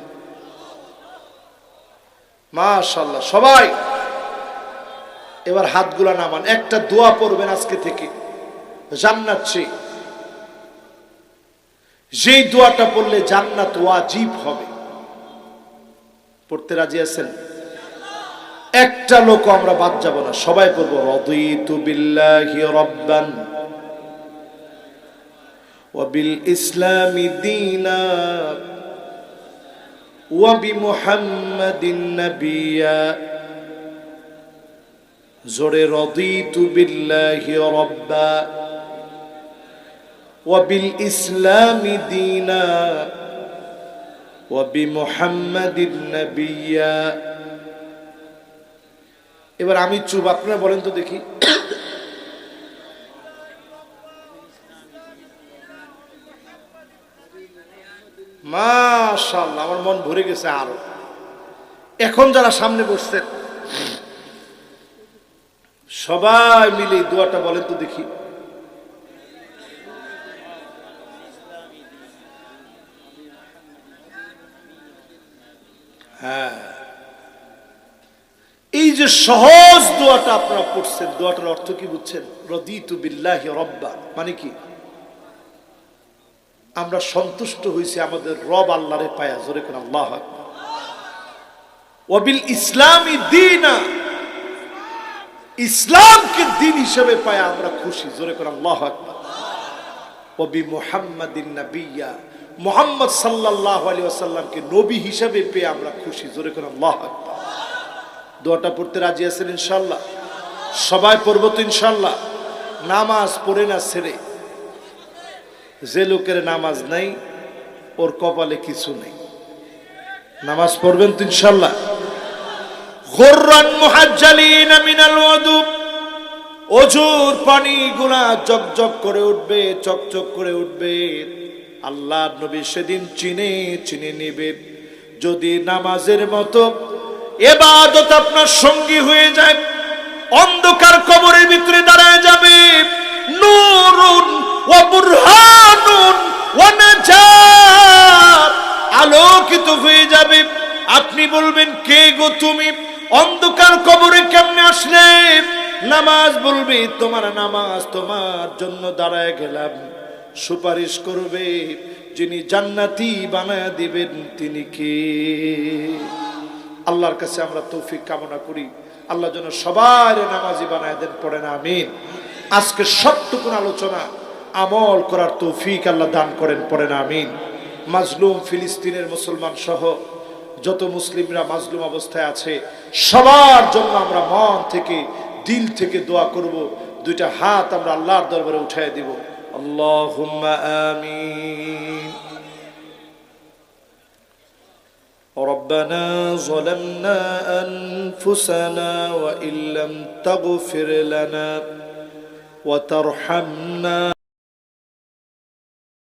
মাশাআল্লাহ সবাই এবার হাতগুলা নামান। একটা দোয়া পড়বেন আজকে থেকে জান্নাত চেয়ে। যেই দোয়াটা পড়লে জান্নাত ওয়াজিব হবে, পড়তে রাজি আছেন? একটা লোক আমরা বাদ যাব না, সবাই পড়বো রাদিতু বিল্লাহি রাব্বান ওয়া বিল ইসলামি দীনা ওয়া বিমুহাম্মাদিন নাবিয়্যা। জোরে রাদিতু বিল্লাহি রাব্বা ওয়া বিল ইসলামি দীনা ওয়া বিমুহাম্মাদিন নাবিয়্যা। এবার আমি চুপ, আপনারা বলেন তো দেখি। মাশাআল্লাহ, আমার মন ভরে গেছে আরো। এখন যারা সামনে বসছেন সবাই মিলে দোয়াটা বলেন তো দেখি। হ্যাঁ, এই যে সহজ দোয়াটা আপনারা পড়ছেন, দোয়াটার অর্থ কি বুঝছেন? রাদিতু বিল্লাহি রাব্বা মানে কি? আমরা সন্তুষ্ট হয়েছি আমাদের রব আল্লাহরে পায়া। জোরে কোন আল্লাহু আকবার। ওয়া বিল ইসলামি দীনা, ইসলামকে দিন হিসেবে পায়া আমরা খুশি। জোরে কোন আল্লাহু আকবার। ওয়া বিমুহাম্মাদিন নাবিয়্যা, মুহাম্মদ সাল্লাল্লাহু আলাইহি ওয়াসাল্লামকে নবী হিসেবে পেয়ে আমরা খুশি। জোরে কোন আল্লাহু আকবার। দোয়াটা পড়তে রাজি আছেন ইনশাআল্লাহ? সবাই পড়বো তো ইনশাআল্লাহ? নামাজ পড়ে না ছেড়ে, যে লোকের নামাজ নাই ওর কপালে কিছু নেই। নামাজ পড়বেন তো ইনশাআল্লাহ? গুররান মুহাজ্জালিন মিনাল ওযু, ওযুর পানিগুলা জকজক করে উঠবে, চকচক করে উঠবে। আল্লাহর নবী সেদিন চিনে চিনে নেবে। যদি নামাজের মতো ইবাদত আপনার সঙ্গী হয়ে যায়, অন্ধকার কবরের ভিতরে দাঁড়ায় যাবে। নূরুন ওয়া বুরহানুন ওয়া নাজাত, আলোকিত হয়ে যাবে। আপনি বলবেন কে গো তুমি? অন্ধকার কবরে কেমনে আসলে? নামাজ বলবে তোমার নামাজ তোমার জন্য দাঁড়ায় গেলাম। সুপারিশ করবে যিনি জান্নাতি বানায় দিবেন তিনি কে? আল্লাহর কাছে আমরা তৌফিক কামনা করি, আল্লাহ যেন সবার নামাজি বানায় দেন। পড়েন আমিন। আজকে সবটুকুন আলোচনা আমল করার তৌফিক আল্লাহ দান করেন। পড়েন আমিন। মাজলুম ফিলিস্তিনের মুসলমান সহ যত মুসলিমরা মাজলুম অবস্থায় আছে সবার জন্য আমরা মন থেকে দিল থেকে দোয়া করব। দুইটা হাত আমরা আল্লাহর দরবারে উঠায় দিব। আল্লাহুম্মা আমিন। ربنا ظلمنا أنفسنا وإن لم تغفر لنا وترحمنا